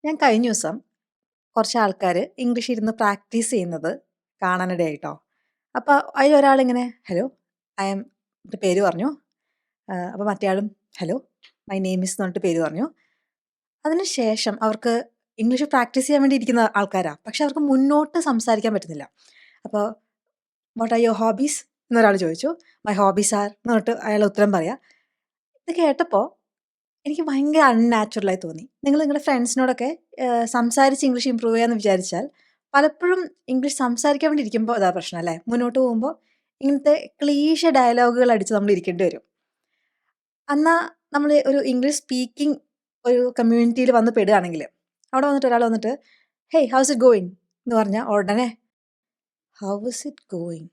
ഞാൻ കഴിഞ്ഞ ദിവസം കുറച്ച് ആൾക്കാർ ഇംഗ്ലീഷ് ഇരുന്ന് പ്രാക്ടീസ് ചെയ്യുന്നത് കാണാനിടയായിട്ടോ. അപ്പോൾ അതിലൊരാളിങ്ങനെ ഹലോ ഐ എം എന്നിട്ട് പേര് പറഞ്ഞു. അപ്പോൾ മറ്റേ ആളും ഹലോ മൈ നെയിം ഇസ് എന്ന് പറഞ്ഞിട്ട് പേര് പറഞ്ഞു. അതിനുശേഷം അവർക്ക് ഇംഗ്ലീഷ് പ്രാക്ടീസ് ചെയ്യാൻ വേണ്ടി ഇരിക്കുന്ന ആൾക്കാരാണ്, പക്ഷെ അവർക്ക് മുന്നോട്ട് സംസാരിക്കാൻ പറ്റുന്നില്ല. അപ്പോൾ വാട്ട് ആർ യുവർ ഹോബീസ് എന്നൊരാൾ ചോദിച്ചു. മൈ ഹോബീസ് ആർ എന്ന് പറഞ്ഞിട്ട് അയാൾ ഉത്തരം പറയാം. ഇത് കേട്ടപ്പോൾ എനിക്ക് ഭയങ്കര അൺനാച്ചുറലായി തോന്നി. നിങ്ങൾ നിങ്ങളുടെ ഫ്രണ്ട്സിനോടൊക്കെ സംസാരിച്ച് ഇംഗ്ലീഷ് ഇമ്പ്രൂവ് ചെയ്യാമെന്ന് വിചാരിച്ചാൽ പലപ്പോഴും ഇംഗ്ലീഷ് സംസാരിക്കാൻ വേണ്ടി ഇരിക്കുമ്പോൾ അതാ പ്രശ്നം അല്ലേ? മുന്നോട്ട് പോകുമ്പോൾ ഇങ്ങനത്തെ ക്ലീശ ഡയലോഗുകൾ അടിച്ച് നമ്മൾ ഇരിക്കേണ്ടി വരും. എന്നാ നമ്മൾ ഒരു ഇംഗ്ലീഷ് സ്പീക്കിംഗ് ഒരു കമ്മ്യൂണിറ്റിയിൽ വന്ന് പെടുകയാണെങ്കിൽ അവിടെ വന്നിട്ട് ഒരാൾ വന്നിട്ട് ഹേയ് ഹൗസ് ഇറ്റ് ഗോയിങ് എന്ന് പറഞ്ഞാൽ ഉടനെ ഹൗ ഇസ് ഇറ്റ് ഗോയിങ്,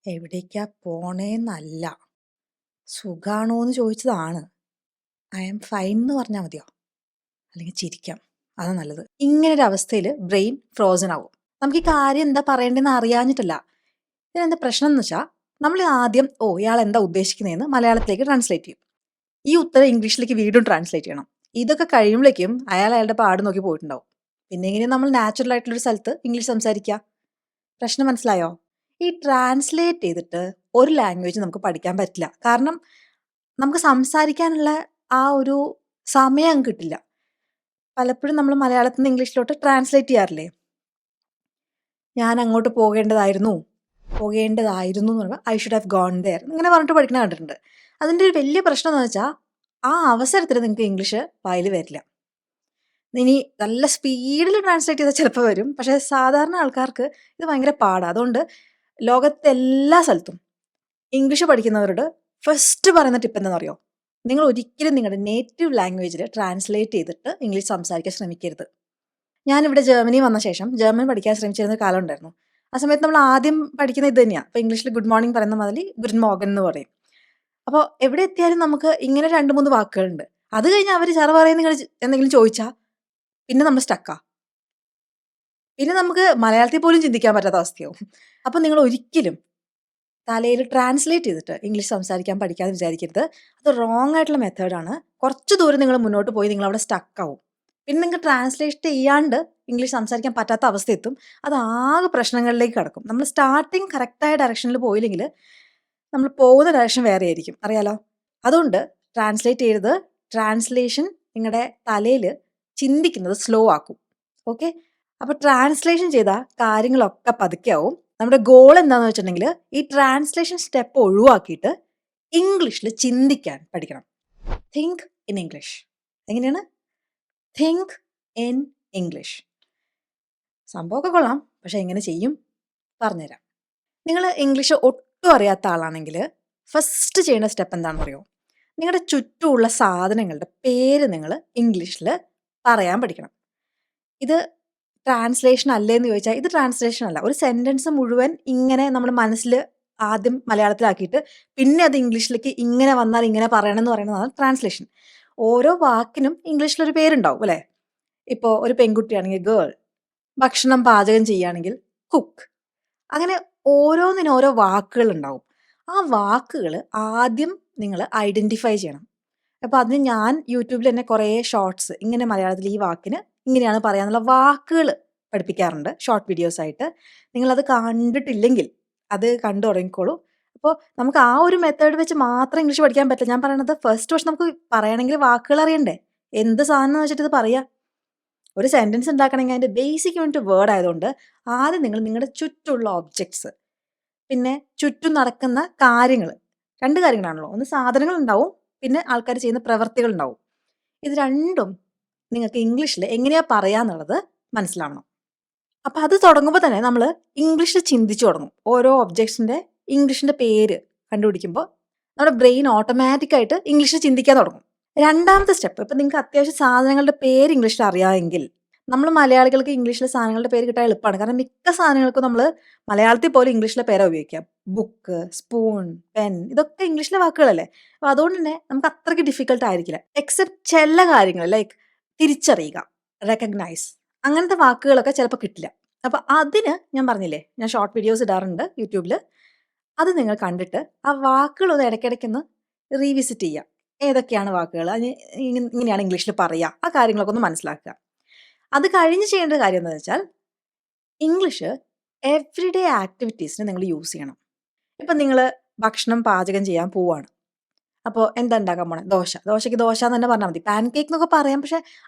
എവിടേക്കാ പോണേന്നല്ല, സുഖാണോ എന്ന് ചോദിച്ചതാണ്. ഐ ആം ഫൈൻ എന്ന് പറഞ്ഞാൽ മതിയോ? അല്ലെങ്കിൽ ചിരിക്കാം, അതാ നല്ലത്. ഇങ്ങനൊരു അവസ്ഥയിൽ ബ്രെയിൻ ഫ്രോസൺ ആവും. നമുക്ക് ഈ കാര്യം എന്താ പറയേണ്ടതെന്ന് അറിയാഞ്ഞിട്ടല്ല. ഇതിനെന്താ പ്രശ്നം എന്ന് വെച്ചാൽ നമ്മൾ ആദ്യം ഇയാൾ എന്താ ഉദ്ദേശിക്കുന്നതെന്ന് മലയാളത്തിലേക്ക് ട്രാൻസ്ലേറ്റ് ചെയ്യും. ഈ ഉത്തരം ഇംഗ്ലീഷിലേക്ക് വീണ്ടും ട്രാൻസ്ലേറ്റ് ചെയ്യണം. ഇതൊക്കെ കഴിയുമ്പോഴേക്കും അയാളുടെ പാട് നോക്കി പോയിട്ടുണ്ടാവും. പിന്നെ എങ്ങനെ നമ്മൾ നാച്ചുറൽ ആയിട്ടുള്ളൊരു സ്ഥലത്ത് ഇംഗ്ലീഷ് സംസാരിക്കുക? പ്രശ്നം മനസ്സിലായോ? ഈ ട്രാൻസ്ലേറ്റ് ചെയ്തിട്ട് ഒരു ലാംഗ്വേജ് നമുക്ക് പഠിക്കാൻ പറ്റില്ല. കാരണം നമുക്ക് സംസാരിക്കാനുള്ള ആ ഒരു സമയം കിട്ടില്ല. പലപ്പോഴും നമ്മൾ മലയാളത്തിൽ നിന്ന് ഇംഗ്ലീഷിലോട്ട് ട്രാൻസ്ലേറ്റ് ചെയ്യാറില്ലേ? ഞാൻ അങ്ങോട്ട് പോകേണ്ടതായിരുന്നു എന്ന് പറയുമ്പോൾ I should have gone there ഇങ്ങനെ പറഞ്ഞിട്ട് പഠിക്കണ കണ്ടിട്ടുണ്ട്. അതിൻ്റെ ഒരു വലിയ പ്രശ്നം എന്ന് വെച്ചാൽ ആ അവസരത്തിൽ നിങ്ങൾക്ക് ഇംഗ്ലീഷ് വായിൽ വരില്ല. ഇനി നല്ല സ്പീഡിൽ ട്രാൻസ്ലേറ്റ് ചെയ്താൽ ചിലപ്പോൾ വരും, പക്ഷേ സാധാരണ ആൾക്കാർക്ക് ഇത് ഭയങ്കര പാടാണ്. അതുകൊണ്ട് ലോകത്തെ എല്ലാ സ്ഥലത്തും ഇംഗ്ലീഷ് പഠിക്കുന്നവരോട് ഫസ്റ്റ് പറയുന്ന ടിപ്പ് എന്താണെന്നറിയോ? നിങ്ങൾ ഒരിക്കലും നിങ്ങളുടെ നേറ്റീവ് ലാംഗ്വേജിൽ ട്രാൻസ്ലേറ്റ് ചെയ്തിട്ട് ഇംഗ്ലീഷ് സംസാരിക്കാൻ ശ്രമിക്കരുത്. ഞാനിവിടെ ജർമ്മനി വന്ന ശേഷം ജർമ്മൻ പഠിക്കാൻ ശ്രമിച്ചിരുന്ന ഒരു കാലം ഉണ്ടായിരുന്നു. ആ സമയത്ത് നമ്മൾ ആദ്യം പഠിക്കുന്ന ഇത് തന്നെയാണ്. അപ്പോൾ ഇംഗ്ലീഷിൽ ഗുഡ് മോർണിംഗ് പറയുന്ന മുതൽ ഗുഡ് മോർഗൻ എന്ന് പറയും. അപ്പോൾ എവിടെ എത്തിയാലും നമുക്ക് ഇങ്ങനെ 2-3 വാക്കുകളുണ്ട്. അത് കഴിഞ്ഞ് അവർ ചെറു പറയുന്ന നിങ്ങൾ എന്തെങ്കിലും ചോദിച്ചാൽ പിന്നെ നമ്മൾ സ്റ്റക്കാ. പിന്നെ നമുക്ക് മലയാളത്തിൽ പോലും ചിന്തിക്കാൻ പറ്റാത്ത അവസ്ഥയാവും. അപ്പോൾ നിങ്ങൾ ഒരിക്കലും തലയിൽ ട്രാൻസ്ലേറ്റ് ചെയ്തിട്ട് ഇംഗ്ലീഷ് സംസാരിക്കാൻ പഠിക്കാതെ വിചാരിക്കരുത്. അത് റോങ് ആയിട്ടുള്ള മെത്തേഡാണ്. കുറച്ച് ദൂരം നിങ്ങൾ മുന്നോട്ട് പോയി നിങ്ങൾ അവിടെ സ്റ്റക്കാവും. പിന്നെ നിങ്ങൾക്ക് ട്രാൻസ്ലേറ്റ് ചെയ്യാണ്ട് ഇംഗ്ലീഷ് സംസാരിക്കാൻ പറ്റാത്ത അവസ്ഥ എത്തും. അത് ആകെ പ്രശ്നങ്ങളിലേക്ക് കടക്കും. നമ്മൾ സ്റ്റാർട്ടിങ് കറക്റ്റായ ഡയറക്ഷനിൽ പോയില്ലെങ്കിൽ നമ്മൾ പോകുന്ന ഡയറക്ഷൻ വേറെ ആയിരിക്കും, അറിയാലോ. അതുകൊണ്ട് ട്രാൻസ്ലേറ്റ് ചെയ്ത് ട്രാൻസ്ലേഷൻ നിങ്ങളുടെ തലയിൽ ചിന്തിക്കുന്നത് സ്ലോ ആക്കും. ഓക്കെ, അപ്പോൾ ട്രാൻസ്ലേഷൻ ചെയ്ത കാര്യങ്ങളൊക്കെ പതുക്കെയാവും. നമ്മുടെ ഗോൾ എന്താണെന്ന് വെച്ചിട്ടുണ്ടെങ്കിൽ ഈ ട്രാൻസ്ലേഷൻ സ്റ്റെപ്പ് ഒഴിവാക്കിയിട്ട് ഇംഗ്ലീഷിൽ ചിന്തിക്കാൻ പഠിക്കണം. Think in English. എങ്ങനെയാണ്? Think in English. സംഭവമൊക്കെ കൊള്ളാം, പക്ഷെ എങ്ങനെ ചെയ്യും പറഞ്ഞുതരാം. നിങ്ങൾ ഇംഗ്ലീഷ് ഒട്ടും അറിയാത്ത ആളാണെങ്കിൽ ഫസ്റ്റ് ചെയ്യേണ്ട സ്റ്റെപ്പ് എന്താണെന്ന് അറിയോ? നിങ്ങളുടെ ചുറ്റുമുള്ള സാധനങ്ങളുടെ പേര് നിങ്ങൾ ഇംഗ്ലീഷിൽ പറയാൻ പഠിക്കണം. ഇത് ട്രാൻസ്ലേഷൻ അല്ലേന്ന് ചോദിച്ചാൽ ഇത് ട്രാൻസ്ലേഷൻ അല്ല. ഒരു സെൻറ്റൻസ് മുഴുവൻ ഇങ്ങനെ നമ്മൾ മനസ്സിൽ ആദ്യം മലയാളത്തിലാക്കിയിട്ട് പിന്നെ അത് ഇംഗ്ലീഷിലേക്ക് ഇങ്ങനെ വന്നാൽ ഇങ്ങനെ പറയണം എന്ന് പറയുന്നതാണ് ട്രാൻസ്ലേഷൻ. ഓരോ വാക്കിനും ഇംഗ്ലീഷിലൊരു പേരുണ്ടാവും അല്ലേ? ഇപ്പോൾ ഒരു പെൺകുട്ടിയാണെങ്കിൽ ഗേൾ, ഭക്ഷണം പാചകം ചെയ്യുകയാണെങ്കിൽ കുക്ക്, അങ്ങനെ ഓരോന്നിനും ഓരോ വാക്കുകൾ ഉണ്ടാവും. ആ വാക്കുകൾ ആദ്യം നിങ്ങൾ ഐഡൻറ്റിഫൈ ചെയ്യണം. അപ്പോൾ അതിന് ഞാൻ യൂട്യൂബിൽ തന്നെ കുറേ ഷോർട്സ് ഇങ്ങനെ മലയാളത്തിൽ ഈ വാക്കിന് ഇങ്ങനെയാണ് പറയാന്നുള്ള വാക്കുകൾ പഠിപ്പിക്കാറുണ്ട് ഷോർട്ട് വീഡിയോസ് ആയിട്ട്. നിങ്ങളത് കണ്ടിട്ടില്ലെങ്കിൽ അത് കണ്ടു തുടങ്ങിക്കോളൂ. അപ്പോൾ നമുക്ക് ആ ഒരു മെത്തേഡ് വെച്ച് മാത്രം ഇംഗ്ലീഷ് പഠിക്കാൻ പറ്റില്ല. ഞാൻ പറയണത് ഫസ്റ്റ് പക്ഷെ നമുക്ക് പറയണമെങ്കിൽ വാക്കുകൾ അറിയണ്ടേ? എന്ത് സാധനം എന്ന് വെച്ചിട്ട് ഇത് പറയാം. ഒരു സെൻറ്റൻസ് ഉണ്ടാക്കണമെങ്കിൽ അതിൻ്റെ ബേസിക് യൂണിറ്റ് വേർഡ് ആയതുകൊണ്ട് ആദ്യം നിങ്ങൾ നിങ്ങളുടെ ചുറ്റുമുള്ള ഒബ്ജക്ട്സ്, പിന്നെ ചുറ്റും നടക്കുന്ന കാര്യങ്ങൾ, 2 കാര്യങ്ങളാണല്ലോ. ഒന്ന് സാധനങ്ങൾ ഉണ്ടാവും, പിന്നെ ആൾക്കാർ ചെയ്യുന്ന പ്രവൃത്തികൾ ഉണ്ടാവും. ഇത് രണ്ടും നിങ്ങൾക്ക് ഇംഗ്ലീഷിൽ എങ്ങനെയാ പറയാന്നുള്ളത് മനസ്സിലാവണം. അപ്പോൾ അത് തുടങ്ങുമ്പോൾ തന്നെ നമ്മൾ ഇംഗ്ലീഷിൽ ചിന്തിച്ചു തുടങ്ങും. ഓരോ ഒബ്ജക്ട്സിൻ്റെ ഇംഗ്ലീഷിൻ്റെ പേര് കണ്ടുപിടിക്കുമ്പോൾ നമ്മുടെ ബ്രെയിൻ ഓട്ടോമാറ്റിക്കായിട്ട് ഇംഗ്ലീഷിൽ ചിന്തിക്കാൻ തുടങ്ങും. രണ്ടാമത്തെ സ്റ്റെപ്പ്, ഇപ്പം നിങ്ങൾക്ക് അത്യാവശ്യം സാധനങ്ങളുടെ പേര് ഇംഗ്ലീഷിൽ അറിയാമെങ്കിൽ, നമ്മൾ മലയാളികൾക്ക് ഇംഗ്ലീഷിലെ സാധനങ്ങളുടെ പേര് കിട്ടാൻ എളുപ്പമാണ്. കാരണം മിക്ക സാധനങ്ങൾക്കും നമ്മൾ മലയാളത്തിൽ പോലും ഇംഗ്ലീഷിലെ പേരാ ഉപയോഗിക്കാം. ബുക്ക്, സ്പൂൺ, പെൻ, ഇതൊക്കെ ഇംഗ്ലീഷിലെ വാക്കുകളല്ലേ. അപ്പോൾ അതുകൊണ്ട് തന്നെ നമുക്ക് അത്രയ്ക്ക് ഡിഫിക്കൽട്ട് ആയിരിക്കില്ല. എക്സെപ്റ്റ് ചില കാര്യങ്ങൾ ലൈക്ക് തിരിച്ചറിയുക, റെക്കഗ്നൈസ്, അങ്ങനത്തെ വാക്കുകളൊക്കെ ചിലപ്പോൾ കിട്ടില്ല. അപ്പോൾ അതിന് ഞാൻ പറഞ്ഞില്ലേ, ഞാൻ ഷോർട്ട് വീഡിയോസ് ഇടാറുണ്ട് യൂട്യൂബിൽ. അത് നിങ്ങൾ കണ്ടിട്ട് ആ വാക്കുകളൊന്ന് ഇടയ്ക്കിടയ്ക്കൊന്ന് റീവിസിറ്റ് ചെയ്യുക. ഏതൊക്കെയാണ് വാക്കുകൾ, അതിന് ഇങ്ങനെയാണ് ഇംഗ്ലീഷിൽ പറയുക, ആ കാര്യങ്ങളൊക്കെ ഒന്ന് മനസ്സിലാക്കുക. അത് കഴിഞ്ഞ് ചെയ്യേണ്ട കാര്യം എന്താണെന്ന് വെച്ചാൽ ഇംഗ്ലീഷ് എവ്രിഡേ ആക്ടിവിറ്റീസിന് നിങ്ങൾ യൂസ് ചെയ്യണം. ഇപ്പം നിങ്ങൾ ഭക്ഷണം പാചകം ചെയ്യാൻ പോവാണ്. അപ്പോൾ എന്താ ഉണ്ടാക്കാൻ പോണേ? ദോശ. ദോശയ്ക്ക് ദോശ എന്ന് തന്നെ പറഞ്ഞാൽ മതി. പാൻ കേക്ക് എന്നൊക്കെ പറയാം. പക്ഷെ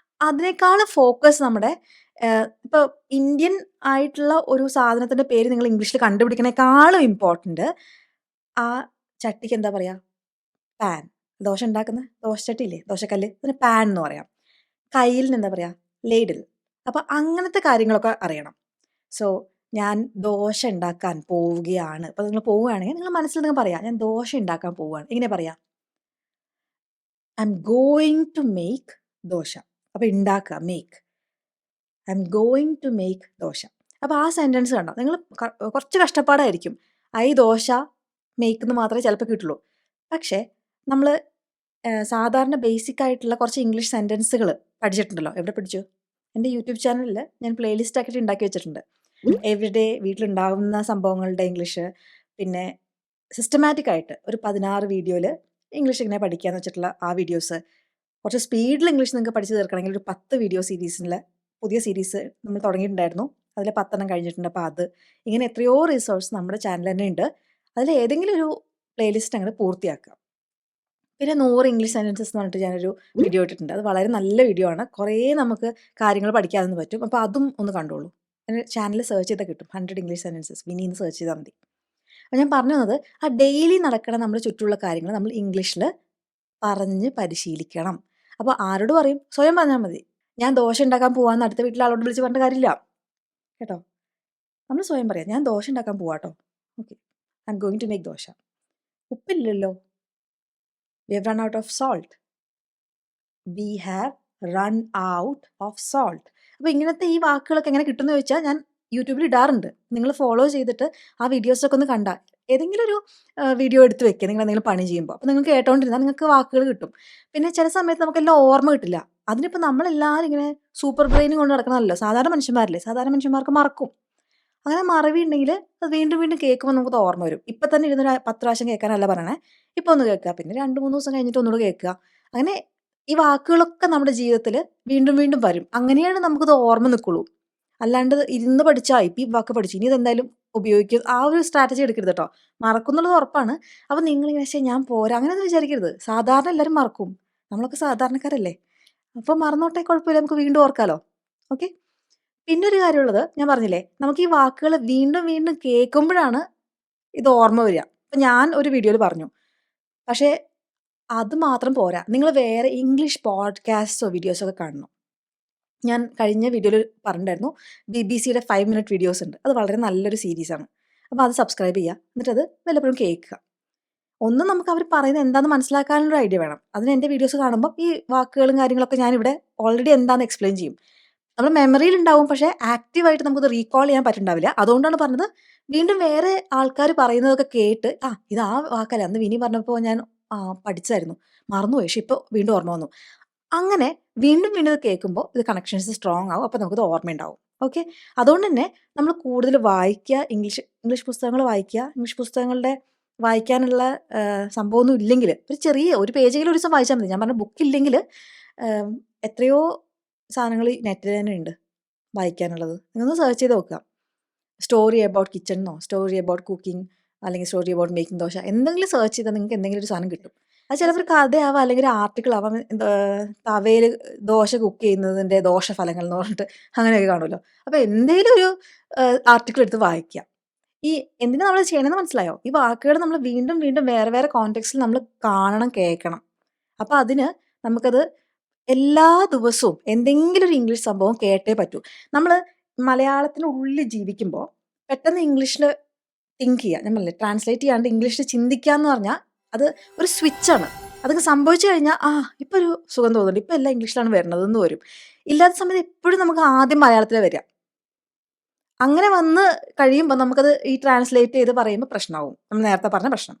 അതിനേക്കാളും ഫോക്കസ് നമ്മുടെ ഇപ്പോൾ ഇന്ത്യൻ ആയിട്ടുള്ള ഒരു സാധനത്തിൻ്റെ പേര് നിങ്ങൾ ഇംഗ്ലീഷിൽ കണ്ടുപിടിക്കണേക്കാളും ഇമ്പോർട്ടൻറ്റ് ആ ചട്ടിക്ക് എന്താ പറയുക? പാൻ. ദോശ ഉണ്ടാക്കുന്ന ദോശച്ചട്ടിയില്ലേ? ദോശക്കല്ല്. അതിന് പാൻ എന്ന് പറയാം. കയ്യിലിന് എന്താ പറയുക? ലേഡിൽ. അപ്പോൾ അങ്ങനത്തെ കാര്യങ്ങളൊക്കെ അറിയണം. സോ ഞാൻ ദോശ ഉണ്ടാക്കാൻ പോവുകയാണ്. അപ്പോൾ നിങ്ങൾ പോവുകയാണെങ്കിൽ നിങ്ങൾ മനസ്സിൽ നിങ്ങൾ പറയാം, ഞാൻ ദോശ ഉണ്ടാക്കാൻ പോവുകയാണ്. എങ്ങനെ പറയാം? I M going to make dosa. അപ്പോൾ ഉണ്ടാക്കുക, make. I M going to make dosa. അപ്പോൾ ആ സെൻറ്റൻസ് കണ്ടോ, നിങ്ങൾ കുറച്ച് കഷ്ടപ്പാടായിരിക്കും. ഐ ദോശ മേക്ക് എന്ന് മാത്രമേ ചിലപ്പോൾ കിട്ടുള്ളൂ. പക്ഷേ നമ്മൾ സാധാരണ ബേസിക് ആയിട്ടുള്ള കുറച്ച് ഇംഗ്ലീഷ് സെൻറ്റൻസുകൾ പഠിച്ചിട്ടുണ്ടല്ലോ. എവിടെ പഠിച്ചു? എൻ്റെ യൂട്യൂബ് ചാനലിൽ ഞാൻ പ്ലേലിസ്റ്റ് ആക്കിയിട്ട് ഉണ്ടാക്കി വെച്ചിട്ടുണ്ട്. എവരിഡേ വീട്ടിലുണ്ടാകുന്ന സംഭവങ്ങളുടെ ഇംഗ്ലീഷ്, പിന്നെ സിസ്റ്റമാറ്റിക് ആയിട്ട് ഒരു 16 വീഡിയോയിൽ ഇംഗ്ലീഷ് ഇങ്ങനെ പഠിക്കാന്ന് വെച്ചിട്ടുള്ള ആ വീഡിയോസ്, കുറച്ച് സ്പീഡിൽ ഇംഗ്ലീഷ് നിങ്ങൾക്ക് പഠിച്ചു തീർക്കണമെങ്കിൽ ഒരു 10 വീഡിയോ സീരീസിൻ്റെ പുതിയ സീരീസ് നമ്മൾ തുടങ്ങിയിട്ടുണ്ടായിരുന്നു. അതിൽ 10 എണ്ണം കഴിഞ്ഞിട്ടുണ്ട്. അപ്പോൾ അത് ഇങ്ങനെ എത്രയോ റിസോഴ്സ് നമ്മുടെ ചാനൽ തന്നെ ഉണ്ട്. അതിൽ ഏതെങ്കിലും ഒരു പ്ലേലിസ്റ്റ് അങ്ങോട്ട് പൂർത്തിയാക്കുക. പിന്നെ 100 ഇംഗ്ലീഷ് സെൻറ്റൻസസ് എന്ന് പറഞ്ഞിട്ട് ഞാനൊരു വീഡിയോ ഇട്ടിട്ടുണ്ട്. അത് വളരെ നല്ല വീഡിയോ ആണ്. കുറേ നമുക്ക് കാര്യങ്ങൾ പഠിക്കാമെന്ന് പറ്റും. അപ്പോൾ അതും ഒന്ന് കണ്ടോളൂ. എൻ്റെ ചാനൽ സെർച്ച് ചെയ്താൽ കിട്ടും. 100 ഇംഗ്ലീഷ് സെൻറ്റൻസസ് വിനീന്ന് സെർച്ച് ചെയ്താൽ മതി. അപ്പോൾ ഞാൻ പറഞ്ഞു തന്നത് ആ ഡെയിലി നടക്കണ നമ്മുടെ ചുറ്റുമുള്ള കാര്യങ്ങൾ നമ്മൾ ഇംഗ്ലീഷിൽ പറഞ്ഞ് പരിശീലിക്കണം. അപ്പോൾ ആരോട് പറയും? സ്വയം പറഞ്ഞാൽ മതി. ഞാൻ ദോശ ഉണ്ടാക്കാൻ പോവാന്ന് അടുത്ത വീട്ടിലെ ആളോട് വിളിച്ച് പറഞ്ഞിട്ട് കാര്യമില്ല കേട്ടോ. നമ്മൾ സ്വയം പറയാം, ഞാൻ ദോശ ഉണ്ടാക്കാൻ പോവാട്ടോ. Okay, I M going to make dosa. ഉപ്പില്ലല്ലോ. We have run out of salt. We have run out of salt. അപ്പോൾ ഇങ്ങനത്തെ ഈ വാക്കുകളൊക്കെ എങ്ങനെ കിട്ടുമെന്ന് ചോദിച്ചാൽ ഞാൻ യൂട്യൂബിൽ ഇടാറുണ്ട്. നിങ്ങൾ ഫോളോ ചെയ്തിട്ട് ആ വീഡിയോസൊക്കെ ഒന്ന് കണ്ടാൽ, ഏതെങ്കിലും ഒരു വീഡിയോ എടുത്ത് വെക്കുക നിങ്ങൾ എന്തെങ്കിലും പണി ചെയ്യുമ്പോൾ. അപ്പോൾ നിങ്ങൾക്ക് കേട്ടോണ്ടിരുന്നാൽ നിങ്ങൾക്ക് വാക്കുകൾ കിട്ടും. പിന്നെ ചില സമയത്ത് നമുക്കെല്ലാം ഓർമ്മ കിട്ടില്ല. അതിനിപ്പോൾ നമ്മളെല്ലാവരും ഇങ്ങനെ സൂപ്പർ ബ്രെയിനും കൊണ്ട് നടക്കണമല്ലോ. സാധാരണ മനുഷ്യന്മാരില്ലേ, സാധാരണ മനുഷ്യന്മാർക്ക് മറക്കും. അങ്ങനെ മറവി ഉണ്ടെങ്കിൽ അത് വീണ്ടും വീണ്ടും കേൾക്കുമ്പോൾ നമുക്കത് ഓർമ്മ വരും. ഇപ്പം തന്നെ ഇരുന്നൊരു 10 പ്രാവശ്യം കേൾക്കാനല്ല പറയണേ. ഇപ്പോൾ ഒന്ന് കേൾക്കുക, പിന്നെ 2-3 ദിവസം കഴിഞ്ഞിട്ട് ഒന്നുകൂടെ കേൾക്കുക. അങ്ങനെ ഈ വാക്കുകളൊക്കെ നമ്മുടെ ജീവിതത്തിൽ വീണ്ടും വീണ്ടും വരും. അങ്ങനെയാണ് നമുക്കത് ഓർമ്മ നിൽക്കുള്ളൂ. അല്ലാണ്ട് ഇരുന്ന് പഠിച്ചാൽ ഇപ്പം ഈ വാക്ക് പഠിച്ചു, ഇനി ഇതെന്തായാലും ഉപയോഗിക്കും, ആ ഒരു സ്ട്രാറ്റജി എടുക്കരുത് കേട്ടോ. മറക്കുന്നുള്ളത് ഉറപ്പാണ്. അപ്പം നിങ്ങളിങ്ങനെ പക്ഷേ ഞാൻ പോരാ അങ്ങനെയൊന്നും വിചാരിക്കരുത്. സാധാരണ എല്ലാവരും മറക്കും. നമ്മളൊക്കെ സാധാരണക്കാരല്ലേ. അപ്പോൾ മറന്നോട്ടെ, കുഴപ്പമില്ല, നമുക്ക് വീണ്ടും ഓർക്കാലോ. ഓക്കെ. പിന്നെ ഒരു കാര്യമുള്ളത്, ഞാൻ പറഞ്ഞില്ലേ, നമുക്ക് ഈ വാക്കുകൾ വീണ്ടും വീണ്ടും കേൾക്കുമ്പോഴാണ് ഇത് ഓർമ്മ വരിക. അപ്പം ഞാൻ ഒരു വീഡിയോയിൽ പറഞ്ഞു. പക്ഷേ അത് മാത്രം പോരാ. നിങ്ങൾ വേറെ ഇംഗ്ലീഷ് പോഡ്കാസ്റ്റോ വീഡിയോസോ ഒക്കെ കാണണം. ഞാൻ കഴിഞ്ഞ വീഡിയോയിൽ പറഞ്ഞിട്ടുണ്ടായിരുന്നു, BBC-യുടെ 5 മിനിറ്റ് വീഡിയോസ് ഉണ്ട്. അത് വളരെ നല്ലൊരു സീരീസാണ്. അപ്പോൾ അത് സബ്സ്ക്രൈബ് ചെയ്യുക. എന്നിട്ടത് വല്ലപ്പോഴും കേൾക്കുക. ഒന്ന് നമുക്ക് അവർ പറയുന്നത് എന്താണെന്ന് മനസ്സിലാക്കാനുള്ള ഐഡിയ വേണം. അതിന് എൻ്റെ വീഡിയോസ് കാണുമ്പോൾ ഈ വാക്കുകളും കാര്യങ്ങളൊക്കെ ഞാനിവിടെ ഓൾറെഡി എന്താണെന്ന് എക്സ്പ്ലെയിൻ ചെയ്യും. നമ്മൾ മെമ്മറിയിൽ ഉണ്ടാവും, പക്ഷേ ആക്റ്റീവായിട്ട് നമുക്കത് റീകോൾ ചെയ്യാൻ പറ്റുന്നുണ്ടാവില്ല. അതുകൊണ്ടാണ് പറഞ്ഞത്, വീണ്ടും വേറെ ആൾക്കാർ പറയുന്നതൊക്കെ കേട്ട്, ഇത് ആ വാക്കല്ല, അന്ന് വിനി പറഞ്ഞപ്പോൾ ഞാൻ പഠിച്ചായിരുന്നു, മറന്നുപോയി, പക്ഷേ ഇപ്പോൾ വീണ്ടും ഓർമ്മ വന്നു. അങ്ങനെ വീണ്ടും വീണ്ടും ഇത് കേൾക്കുമ്പോൾ ഇത് കണക്ഷൻസ് സ്ട്രോങ് ആവും. അപ്പോൾ നമുക്കത് ഓർമ്മയുണ്ടാവും. ഓക്കെ. അതുകൊണ്ട് തന്നെ നമ്മൾ കൂടുതൽ വായിക്കുക, ഇംഗ്ലീഷ് പുസ്തകങ്ങൾ വായിക്കുക. ഇംഗ്ലീഷ് പുസ്തകങ്ങളുടെ വായിക്കാനുള്ള സംഭവമൊന്നും ഇല്ലെങ്കിൽ ഒരു ചെറിയ ഒരു പേജെങ്കിലും ഒരു ദിവസം വായിച്ചാൽ മതി. ഞാൻ പറഞ്ഞ ബുക്കില്ലെങ്കിൽ എത്രയോ സാധനങ്ങൾ നെറ്റിൽ തന്നെ ഉണ്ട് വായിക്കാനുള്ളത്. നിങ്ങളൊന്ന് സെർച്ച് ചെയ്ത് നോക്കുക. സ്റ്റോറി അബൌട്ട് കിച്ചൺ എന്നോ, സ്റ്റോറി അബൌട്ട് കുക്കിംഗ്, അല്ലെങ്കിൽ സ്റ്റോറി അബൌട്ട് മേക്കിംഗ് ദോശ, എന്തെങ്കിലും സെർച്ച് ചെയ്താൽ നിങ്ങൾക്ക് എന്തെങ്കിലും ഒരു സാധനം കിട്ടും. അത് ചിലപ്പോൾ കഥയാവാം, അല്ലെങ്കിൽ ഒരു ആർട്ടിക്കിൾ ആവാം. തവയിൽ ദോശ കുക്ക് ചെയ്യുന്നതിൻ്റെ ദോഷഫലങ്ങൾ എന്ന് പറഞ്ഞിട്ട് അങ്ങനെയൊക്കെ കാണുമല്ലോ. അപ്പോൾ എന്തെങ്കിലും ഒരു ആർട്ടിക്കിൾ എടുത്ത് വായിക്കുക. ഈ എന്തിനാ നമ്മൾ ചെയ്യണമെന്ന് മനസ്സിലായോ? ഈ വാക്കുകൾ നമ്മൾ വീണ്ടും വീണ്ടും വേറെ വേറെ കോണ്ടെക്സ്റ്റിൽ നമ്മൾ കാണണം, കേൾക്കണം. അപ്പോൾ അതിന് നമുക്കത് എല്ലാ ദിവസവും എന്തെങ്കിലും ഒരു ഇംഗ്ലീഷ് സംഭവം കേട്ടേ പറ്റൂ. നമ്മൾ മലയാളത്തിനുള്ളിൽ ജീവിക്കുമ്പോൾ പെട്ടെന്ന് ഇംഗ്ലീഷിൽ തിങ്ക് ചെയ്യുക. ഞാൻ പറഞ്ഞില്ലേ, ട്രാൻസ്ലേറ്റ് ചെയ്യാണ്ട് ഇംഗ്ലീഷിൽ ചിന്തിക്കുക എന്ന് പറഞ്ഞാൽ അത് ഒരു സ്വിച്ചാണ്. അതൊക്കെ സംഭവിച്ചു കഴിഞ്ഞാൽ ഇപ്പോൾ ഒരു സുഖം തോന്നുന്നുണ്ട്, ഇപ്പോൾ എല്ലാം ഇംഗ്ലീഷിലാണ് വരുന്നതെന്ന് വരും. ഇല്ലാത്ത സമയത്ത് എപ്പോഴും നമുക്ക് ആദ്യം മലയാളത്തിലാണ് വരിക. അങ്ങനെ വന്ന് കഴിയുമ്പോൾ നമുക്കത് ഈ ട്രാൻസ്ലേറ്റ് ചെയ്ത് പറയുമ്പോൾ പ്രശ്നമാവും. നമ്മൾ നേരത്തെ പറഞ്ഞ പ്രശ്നം.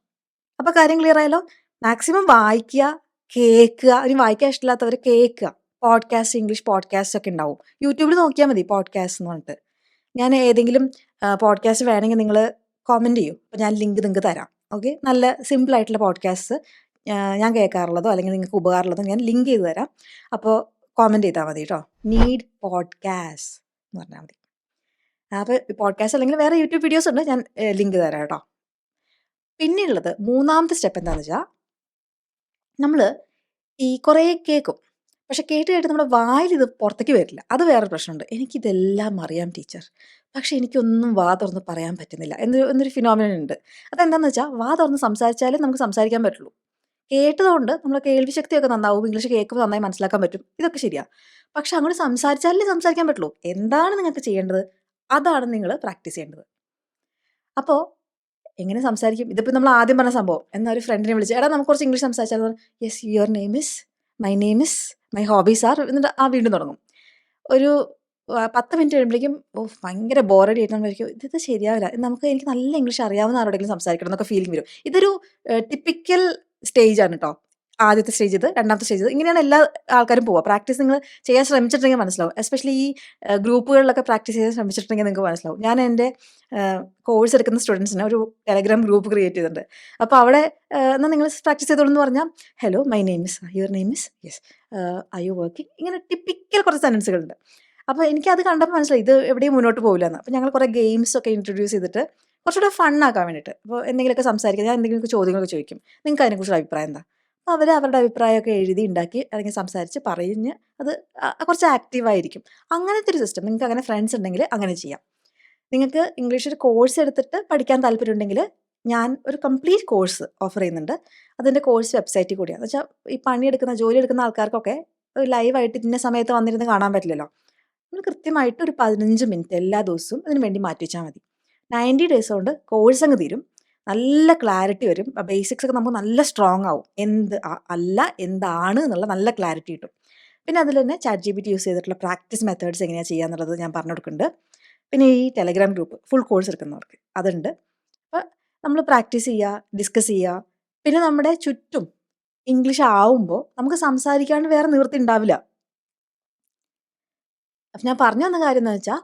അപ്പോൾ കാര്യം ക്ലിയർ ആയല്ലോ. മാക്സിമം വായിക്കുക, കേൾക്കുക. ഇനി വായിക്കാൻ ഇഷ്ടമില്ലാത്തവർ കേൾക്കുക. പോഡ്കാസ്റ്റ്, ഇംഗ്ലീഷ് പോഡ്കാസ്റ്റ് ഒക്കെ ഉണ്ടാവും. യൂട്യൂബിൽ നോക്കിയാൽ മതി പോഡ്കാസ്റ്റ് എന്ന് പറഞ്ഞിട്ട്. ഞാൻ ഏതെങ്കിലും പോഡ്കാസ്റ്റ് വേണമെങ്കിൽ നിങ്ങൾ കമൻറ്റ് ചെയ്യൂ. അപ്പോൾ ഞാൻ ലിങ്ക് നിങ്ങൾക്ക് തരാം. ഓക്കെ. നല്ല സിമ്പിളായിട്ടുള്ള പോഡ്കാസ്റ്റ് ഞാൻ കേൾക്കാറുള്ളതോ അല്ലെങ്കിൽ നിങ്ങൾക്ക് ഉപകാരമുള്ളതോ ഞാൻ ലിങ്ക് ചെയ്ത് തരാം. അപ്പോൾ കോമൻറ്റ് ചെയ്താൽ മതി കേട്ടോ. നീഡ് പോഡ്കാസ്റ്റ് എന്ന് പറഞ്ഞാൽ മതി. അപ്പോൾ പോഡ്കാസ്റ്റ് അല്ലെങ്കിൽ വേറെ യൂട്യൂബ് വീഡിയോസ് ഉണ്ട്, ഞാൻ ലിങ്ക് തരാം കേട്ടോ. പിന്നെയുള്ളത് മൂന്നാമത്തെ സ്റ്റെപ്പ് എന്താണെന്ന് വെച്ചാൽ, നമ്മൾ ഈ കുറേ കേൾക്കും, പക്ഷെ കേട്ട് കേട്ട് നമ്മുടെ വായിൽ ഇത് പുറത്തേക്ക് വരില്ല. അത് വേറൊരു പ്രശ്നമുണ്ട്. എനിക്കിതെല്ലാം അറിയാം ടീച്ചർ, പക്ഷെ എനിക്കൊന്നും വാ തുറന്ന് പറയാൻ പറ്റുന്നില്ല എന്നൊരു ഫിനോമിനൻ ഉണ്ട്. അതെന്താണെന്ന് വെച്ചാൽ, വാ തുറന്ന് സംസാരിച്ചാലേ നമുക്ക് സംസാരിക്കാൻ പറ്റുള്ളൂ. കേട്ടതുകൊണ്ട് നമ്മുടെ കേൾവി ശക്തിയൊക്കെ നന്നാവും, ഇംഗ്ലീഷ് കേൾക്കുമ്പോൾ നന്നായി മനസ്സിലാക്കാൻ പറ്റും, ഇതൊക്കെ ശരിയാണ്. പക്ഷെ അങ്ങോട്ട് സംസാരിച്ചാലേ സംസാരിക്കാൻ പറ്റുള്ളൂ. എന്താണ് നിങ്ങൾക്ക് ചെയ്യേണ്ടത്? അതാണ് നിങ്ങൾ പ്രാക്ടീസ് ചെയ്യേണ്ടത്. അപ്പോൾ എങ്ങനെ സംസാരിക്കും? ഇതിപ്പോൾ നമ്മൾ ആദ്യം പറഞ്ഞ സംഭവം. എന്നാൽ ഒരു ഫ്രണ്ടിനെ വിളിച്ച്, എടാ നമുക്ക് കുറച്ച് ഇംഗ്ലീഷ് സംസാരിച്ചാൽ, yes your name is, my name is, my hobbies are, എന്നിട്ട് വീണ്ടും തുടങ്ങും. ഒരു 10 മിനിറ്റ് കഴിയുമ്പോഴേക്കും ഭയങ്കര ബോറടി ആയിട്ട് നമ്മൾ വിചാരിക്കും, ഇത് ശരിയാവില്ല, എനിക്ക് നല്ല ഇംഗ്ലീഷ് അറിയാവുന്ന ആരോടെങ്കിലും സംസാരിക്കണം എന്നൊക്കെ ഫീലിംഗ് വരും. ഇതൊരു ടിപ്പിക്കൽ സ്റ്റേജാണ് കേട്ടോ. ആദ്യത്തെ സ്റ്റേജ് ഇത്, രണ്ടാമത്തെ സ്റ്റേജ് ഇത്, ഇങ്ങനെയാണ് എല്ലാ ആൾക്കാരും പോവുക. പ്രാക്ടീസ് നിങ്ങൾ ചെയ്യാൻ ശ്രമിച്ചിട്ടുണ്ടെങ്കിൽ മനസ്സിലാവും. എസ്പെഷ്യലി ഈ ഗ്രൂപ്പുകളിലൊക്കെ പ്രാക്ടീസ് ചെയ്യാൻ ശ്രമിച്ചിട്ടുണ്ടെങ്കിൽ നിങ്ങൾക്ക് മനസ്സിലാവും. ഞാൻ എൻ്റെ കോഴ്സ് എടുക്കുന്ന സ്റ്റുഡൻസിന് ഒരു ടെലഗ്രാം ഗ്രൂപ്പ് ക്രിയേറ്റ് ചെയ്തിട്ടുണ്ട്. അപ്പോൾ അവിടെ എന്നാൽ നിങ്ങൾ പ്രാക്ടീസ് ചെയ്തോളൂ എന്ന് പറഞ്ഞാൽ, hello my name is, your name is, yes, are you working, ഇങ്ങനെ ടിപ്പിക്കൽ കുറച്ച് സെൻറ്റൻസുകളുണ്ട്. അപ്പോൾ എനിക്കത് കണ്ടപ്പോൾ മനസ്സിലായി ഇത് എവിടെയും മുന്നോട്ട് പോകില്ല എന്ന്. അപ്പോൾ ഞങ്ങൾ കുറേ ഗെയിംസൊക്കെ ഇൻട്രൊഡ്യൂസ് ചെയ്തിട്ട് കുറച്ചുകൂടെ ഫണ്ണാക്കാൻ വേണ്ടിയിട്ട്, അപ്പോൾ എന്തെങ്കിലുമൊക്കെ സംസാരിക്കുക, ഞാൻ എന്തെങ്കിലുമൊക്കെ ചോദ്യങ്ങളൊക്കെ ചോദിക്കും, നിങ്ങൾക്ക് അതിനെക്കുറിച്ച് അഭിപ്രായം എന്താ? അപ്പോൾ അവർ അവരുടെ അഭിപ്രായമൊക്കെ എഴുതി ഉണ്ടാക്കി അല്ലെങ്കിൽ സംസാരിച്ച് പറഞ്ഞ് അത് കുറച്ച് ആക്റ്റീവായിരിക്കും. അങ്ങനത്തെ ഒരു സിസ്റ്റം നിങ്ങൾക്ക് അങ്ങനെ ഫ്രണ്ട്സ് ഉണ്ടെങ്കിൽ അങ്ങനെ ചെയ്യാം. നിങ്ങൾക്ക് ഇംഗ്ലീഷ് ഒരു കോഴ്സ് എടുത്തിട്ട് പഠിക്കാൻ താല്പര്യമുണ്ടെങ്കിൽ ഞാൻ ഒരു കംപ്ലീറ്റ് കോഴ്സ് ഓഫർ ചെയ്യുന്നുണ്ട്. അതിൻ്റെ കോഴ്സ് വെബ്സൈറ്റിൽ കൂടിയാണ്. എന്ന് വെച്ചാൽ ഈ പണിയെടുക്കുന്ന ജോലി എടുക്കുന്ന ആൾക്കാർക്കൊക്കെ ലൈവായിട്ട് ഇന്ന സമയത്ത് വന്നിരുന്ന് കാണാൻ പറ്റില്ലല്ലോ. നമ്മൾ കൃത്യമായിട്ട് ഒരു 15 മിനിറ്റ് എല്ലാ ദിവസവും ഇതിന് വേണ്ടി മാറ്റി വെച്ചാൽ മതി. 90 ഡേയ്സ് കൊണ്ട് കോഴ്സ് അങ്ങ് തീരും. നല്ല ക്ലാരിറ്റി വരും. ബേസിക്സ് ഒക്കെ നമുക്ക് നല്ല സ്ട്രോങ് ആവും. അല്ല എന്താണ് എന്നുള്ള നല്ല ക്ലാരിറ്റി കിട്ടും. പിന്നെ അതിൽ തന്നെ ChatGPT യൂസ് ചെയ്തിട്ടുള്ള പ്രാക്ടീസ് മെത്തേഡ്സ് എങ്ങനെയാണ് ചെയ്യുക എന്നുള്ളത് ഞാൻ പറഞ്ഞു കൊടുക്കുന്നുണ്ട്. പിന്നെ ഈ ടെലഗ്രാം ഗ്രൂപ്പ് ഫുൾ കോഴ്സ് എടുക്കുന്നവർക്ക് അതുണ്ട്. അപ്പോൾ നമ്മൾ പ്രാക്ടീസ് ചെയ്യുക, ഡിസ്കസ് ചെയ്യുക. പിന്നെ നമ്മുടെ ചുറ്റും ഇംഗ്ലീഷ് ആവുമ്പോൾ നമുക്ക് സംസാരിക്കാണ്ട് വേറെ നിവൃത്തി ഉണ്ടാവില്ല. അപ്പം ഞാൻ പറഞ്ഞു വന്ന കാര്യം എന്ന് വെച്ചാൽ,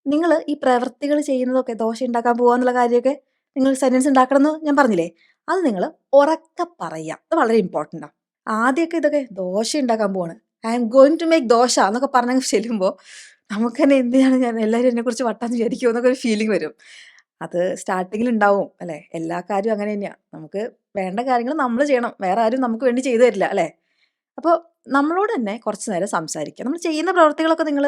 നിങ്ങൾ ഈ പ്രവൃത്തികൾ ചെയ്യുന്നതൊക്കെ, ദോശ ഉണ്ടാക്കാൻ പോകുക എന്നുള്ള കാര്യമൊക്കെ നിങ്ങൾ സെൻറ്റൻസ് ഉണ്ടാക്കണമെന്ന് ഞാൻ പറഞ്ഞില്ലേ, അത് നിങ്ങൾ ഉറക്കെ പറയുക. അത് വളരെ ഇമ്പോർട്ടൻ്റാണ്. ആദ്യമൊക്കെ ഇതൊക്കെ ദോശ ഉണ്ടാക്കാൻ പോവാണ്, I am going to make dosa എന്നൊക്കെ പറഞ്ഞ് ചെല്ലുമ്പോൾ നമുക്ക് തന്നെ എന്തിനാണ്, ഞാൻ എല്ലാവരും എന്നെക്കുറിച്ച് വട്ടാന്ന് വിചാരിക്കുമോ എന്നൊക്കെ ഒരു ഫീലിംഗ് വരും. അത് സ്റ്റാർട്ടിങ്ങിൽ ഉണ്ടാവും അല്ലേ. എല്ലാ കാര്യവും അങ്ങനെ തന്നെയാണ്. നമുക്ക് വേണ്ട കാര്യങ്ങൾ നമ്മൾ ചെയ്യണം, വേറെ ആരും നമുക്ക് വേണ്ടി ചെയ്തു തരില്ല അല്ലേ. അപ്പോൾ നമ്മളോട് തന്നെ കുറച്ച് നേരം സംസാരിക്കുക. നമ്മൾ ചെയ്യുന്ന പ്രവൃത്തികളൊക്കെ നിങ്ങൾ,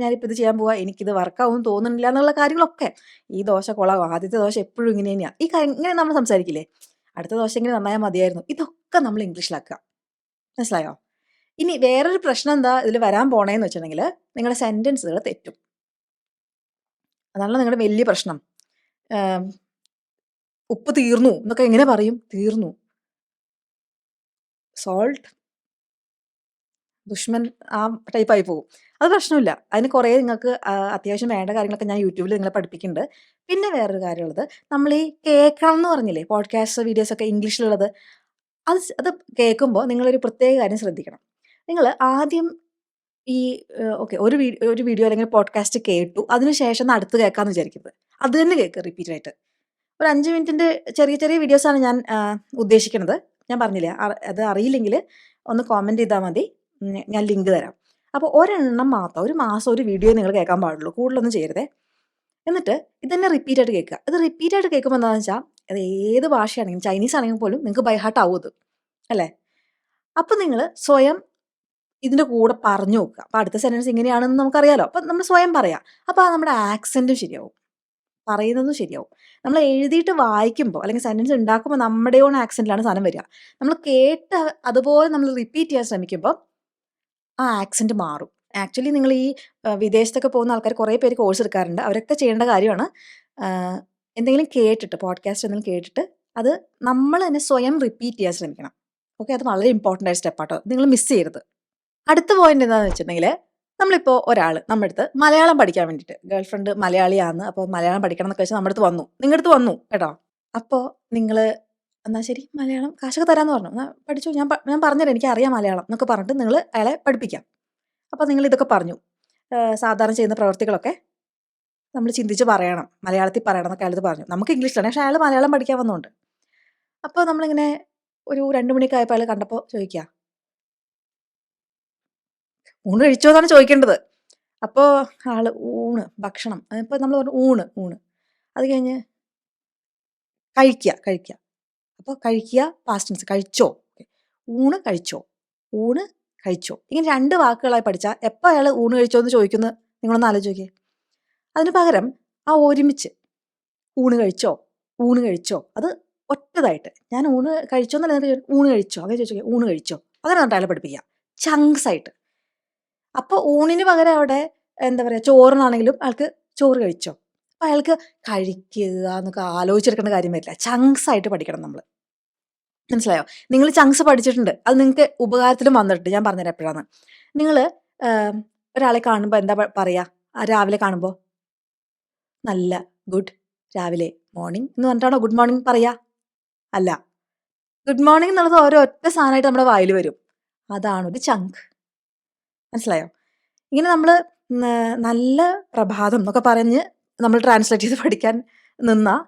ഞാനിപ്പോൾ ഇത് ചെയ്യാൻ പോവാ, എനിക്കിത് വർക്കാവും തോന്നുന്നില്ല എന്നുള്ള കാര്യങ്ങളൊക്കെ, ഈ ദോശ കൊളാവും, ആദ്യത്തെ ദോശ എപ്പോഴും ഇങ്ങനെ തന്നെയാണ്, ഈ കാര്യം ഇങ്ങനെ നമ്മൾ സംസാരിക്കില്ലേ, അടുത്ത ദോശ ഇങ്ങനെ നന്നായാൽ മതിയായിരുന്നു, ഇതൊക്കെ നമ്മൾ ഇംഗ്ലീഷിലാക്കുക. മനസ്സിലായോ? ഇനി വേറൊരു പ്രശ്നം എന്താ ഇതിൽ വരാൻ പോണേന്ന് വെച്ചിട്ടുണ്ടെങ്കിൽ, നിങ്ങളുടെ സെൻറ്റൻസുകൾ തെറ്റും. അതാണല്ലോ നിങ്ങളുടെ വലിയ പ്രശ്നം. ഉപ്പ് തീർന്നു എന്നൊക്കെ എങ്ങനെ പറയും? തീർന്നു. സോൾട്ട് ദുഷ്മൻ ആ ടൈപ്പായി പോകും. അത് പ്രശ്നമില്ല. അതിന് കുറേ നിങ്ങൾക്ക് അത്യാവശ്യം വേണ്ട കാര്യങ്ങളൊക്കെ ഞാൻ യൂട്യൂബിൽ നിങ്ങളെ പഠിപ്പിക്കുന്നുണ്ട്. പിന്നെ വേറൊരു കാര്യമുള്ളത്, നമ്മൾ ഈ കേൾക്കണം എന്ന് പറഞ്ഞില്ലേ, പോഡ്കാസ്റ്റ് വീഡിയോസൊക്കെ ഇംഗ്ലീഷിലുള്ളത്, അത് കേൾക്കുമ്പോൾ നിങ്ങളൊരു പ്രത്യേക കാര്യം ശ്രദ്ധിക്കണം. നിങ്ങൾ ആദ്യം ഈ ഓക്കെ ഒരു വീഡിയോ അല്ലെങ്കിൽ പോഡ്കാസ്റ്റ് കേട്ടു, അതിനുശേഷം അടുത്ത് കേൾക്കാമെന്ന് വിചാരിക്കരുത്. അത് തന്നെ കേൾക്കുക റിപ്പീറ്റായിട്ട്. ഒരു 5 മിനിറ്റിൻ്റെ ചെറിയ ചെറിയ വീഡിയോസാണ് ഞാൻ ഉദ്ദേശിക്കുന്നത്. ഞാൻ പറഞ്ഞില്ലേ, അത് അറിയില്ലെങ്കിൽ ഒന്ന് കോമെൻറ്റ് ചെയ്താൽ മതി, ഞാൻ ലിങ്ക് തരാം. അപ്പോൾ ഒരെണ്ണം മാത്രം, ഒരു മാസം ഒരു വീഡിയോ നിങ്ങൾ കേൾക്കാൻ പാടുള്ളൂ, കൂടുതലൊന്നും ചെയ്യരുതേ. എന്നിട്ട് ഇതന്നെ റിപ്പീറ്റായിട്ട് കേൾക്കുക. ഇത് റിപ്പീറ്റായിട്ട് കേൾക്കുമ്പോൾ എന്താണെന്ന് വെച്ചാൽ, അത് ഏത് ഭാഷയാണെങ്കിലും, ചൈനീസ് ആണെങ്കിൽ പോലും നിങ്ങൾക്ക് ബൈ ഹാർട്ട് ആവും അത്, അല്ലേ. അപ്പോൾ നിങ്ങൾ സ്വയം ഇതിൻ്റെ കൂടെ പറഞ്ഞു നോക്കുക. അപ്പോൾ അടുത്ത സെൻറ്റൻസ് ഇങ്ങനെയാണെന്ന് നമുക്കറിയാലോ. അപ്പോൾ നമ്മൾ സ്വയം പറയാം. അപ്പോൾ നമ്മുടെ ആക്സെൻറ്റും ശരിയാവും, പറയുന്നതും ശരിയാവും. നമ്മൾ എഴുതിയിട്ട് വായിക്കുമ്പോൾ അല്ലെങ്കിൽ സെൻറ്റൻസ് ഉണ്ടാക്കുമ്പോൾ നമ്മുടെ ഓൺ ആക്സെൻറ്റിലാണ് സാധനം വരിക. നമ്മൾ കേട്ട് അതുപോലെ നമ്മൾ റിപ്പീറ്റ് ചെയ്യാൻ ശ്രമിക്കുമ്പോൾ ആ ആക്സെൻറ്റ് മാറും. ആക്ച്വലി നിങ്ങൾ ഈ വിദേശത്തൊക്കെ പോകുന്ന ആൾക്കാർ കുറേ പേര് കോഴ്സ് എടുക്കാറുണ്ട്. അവരൊക്കെ ചെയ്യേണ്ട കാര്യമാണ്, എന്തെങ്കിലും കേട്ടിട്ട്, പോഡ്കാസ്റ്റ് എന്തെങ്കിലും കേട്ടിട്ട് അത് നമ്മൾ തന്നെ സ്വയം റിപ്പീറ്റ് ചെയ്യാൻ ശ്രമിക്കണം. ഓക്കെ, അത് വളരെ ഇമ്പോർട്ടൻ്റ് ആയ സ്റ്റെപ്പാട്ടോ, നിങ്ങൾ മിസ് ചെയ്യരുത്. അടുത്ത പോയിന്റ് എന്താണെന്ന് വെച്ചിട്ടുണ്ടെങ്കിൽ, നമ്മളിപ്പോൾ ഒരാൾ നമ്മുടെ അടുത്ത് മലയാളം പഠിക്കാൻ വേണ്ടിയിട്ട്, ഗേൾ ഫ്രണ്ട് മലയാളിയാണ്, അപ്പോൾ മലയാളം പഠിക്കണം എന്നൊക്കെ വെച്ചാൽ നമ്മുടെ അടുത്ത് വന്നു, നിങ്ങളുടെ അടുത്ത് വന്നു കേട്ടോ. അപ്പോൾ നിങ്ങൾ എന്നാൽ ശരി മലയാളം കാശൊക്കെ തരാമെന്ന് പറഞ്ഞു, എന്നാൽ പഠിച്ചു, ഞാൻ പറഞ്ഞുതരാം, എനിക്കറിയാം മലയാളം എന്നൊക്കെ പറഞ്ഞിട്ട് നിങ്ങൾ അയാളെ പഠിപ്പിക്കാം. അപ്പോൾ നിങ്ങൾ ഇതൊക്കെ പറഞ്ഞു, സാധാരണ ചെയ്യുന്ന പ്രവൃത്തികളൊക്കെ നമ്മൾ ചിന്തിച്ച് പറയണം, മലയാളത്തിൽ പറയണം എന്നൊക്കെ അയാളത് പറഞ്ഞു. നമുക്ക് ഇംഗ്ലീഷിലാണ്, പക്ഷേ അയാൾ മലയാളം പഠിക്കാൻ വന്നുകൊണ്ട്. അപ്പോൾ നമ്മളിങ്ങനെ ഒരു 2 മണിയൊക്കെ ആയപ്പോൾ അയാൾ കണ്ടപ്പോൾ ചോദിക്കുക, ഊണ് കഴിച്ചോ എന്നാണ് ചോദിക്കേണ്ടത്. അപ്പോൾ ആള് ഊണ് ഭക്ഷണം അപ്പോൾ നമ്മൾ പറഞ്ഞു ഊണ് ഊണ്. അത് കഴിഞ്ഞ് കഴിക്കുക. അപ്പോൾ കഴിക്കുക പാസ്റ്റ് ടെൻസ് കഴിച്ചോ. ഊണ് കഴിച്ചോ, ഊണ് കഴിച്ചോ. ഇങ്ങനെ 2 വാക്കുകളായി പഠിച്ചാൽ എപ്പോൾ അയാൾ ഊണ് കഴിച്ചോ എന്ന് ചോദിക്കുന്നത് നിങ്ങളൊന്ന് ആലോചിച്ച് നോക്കിയേ. അതിന് പകരം ആ ഒരുമിച്ച് ഊണ് കഴിച്ചോ, ഊണ് കഴിച്ചോ, അത് ഒറ്റതായിട്ട് ഞാൻ ഊണ് കഴിച്ചോ എന്നല്ല ഊണ് കഴിച്ചോ അങ്ങനെ ചോദിച്ചു ഊണ് കഴിച്ചോ അങ്ങനെ പറഞ്ഞിട്ട് അയാളെ പഠിപ്പിക്കുക ചങ്ക്സ് ആയിട്ട്. അപ്പോൾ ഊണിന് പകരം അവിടെ എന്താ പറയുക ചോറിനാണെങ്കിലും അയാൾക്ക് ചോറ് കഴിച്ചോ. അപ്പോൾ അയാൾക്ക് കഴിക്കുക എന്നൊക്കെ ആലോചിച്ചെടുക്കേണ്ട കാര്യം വരില്ല. ചങ്ക്സ് ആയിട്ട് പഠിക്കണം നമ്മൾ. മനസ്സിലായോ? നിങ്ങൾ ചങ്ക്സ് പഠിച്ചിട്ടുണ്ട്. അത് നിങ്ങൾക്ക് ഉപകാരത്തിലും വന്നിട്ടുണ്ട്. ഞാൻ പറഞ്ഞുതരാം എപ്പോഴാണ്. നിങ്ങൾ ഒരാളെ കാണുമ്പോൾ എന്താ പറയുക രാവിലെ കാണുമ്പോൾ? നല്ല ഗുഡ് രാവിലെ മോർണിംഗ് എന്ന് പറഞ്ഞിട്ടാണോ ഗുഡ് മോർണിംഗ് പറയുക? അല്ല. ഗുഡ് മോർണിംഗ് എന്നുള്ളത് ഓരോ ഒറ്റ സാധനമായിട്ട് നമ്മുടെ വായിൽ വരും. അതാണ് ഒരു ചങ്ക്. മനസ്സിലായോ? ഇങ്ങനെ നമ്മൾ നല്ല പ്രഭാതം എന്നൊക്കെ പറഞ്ഞ് നമ്മൾ ട്രാൻസ്ലേറ്റ് ചെയ്ത് പഠിക്കാൻ നിന്നാൽ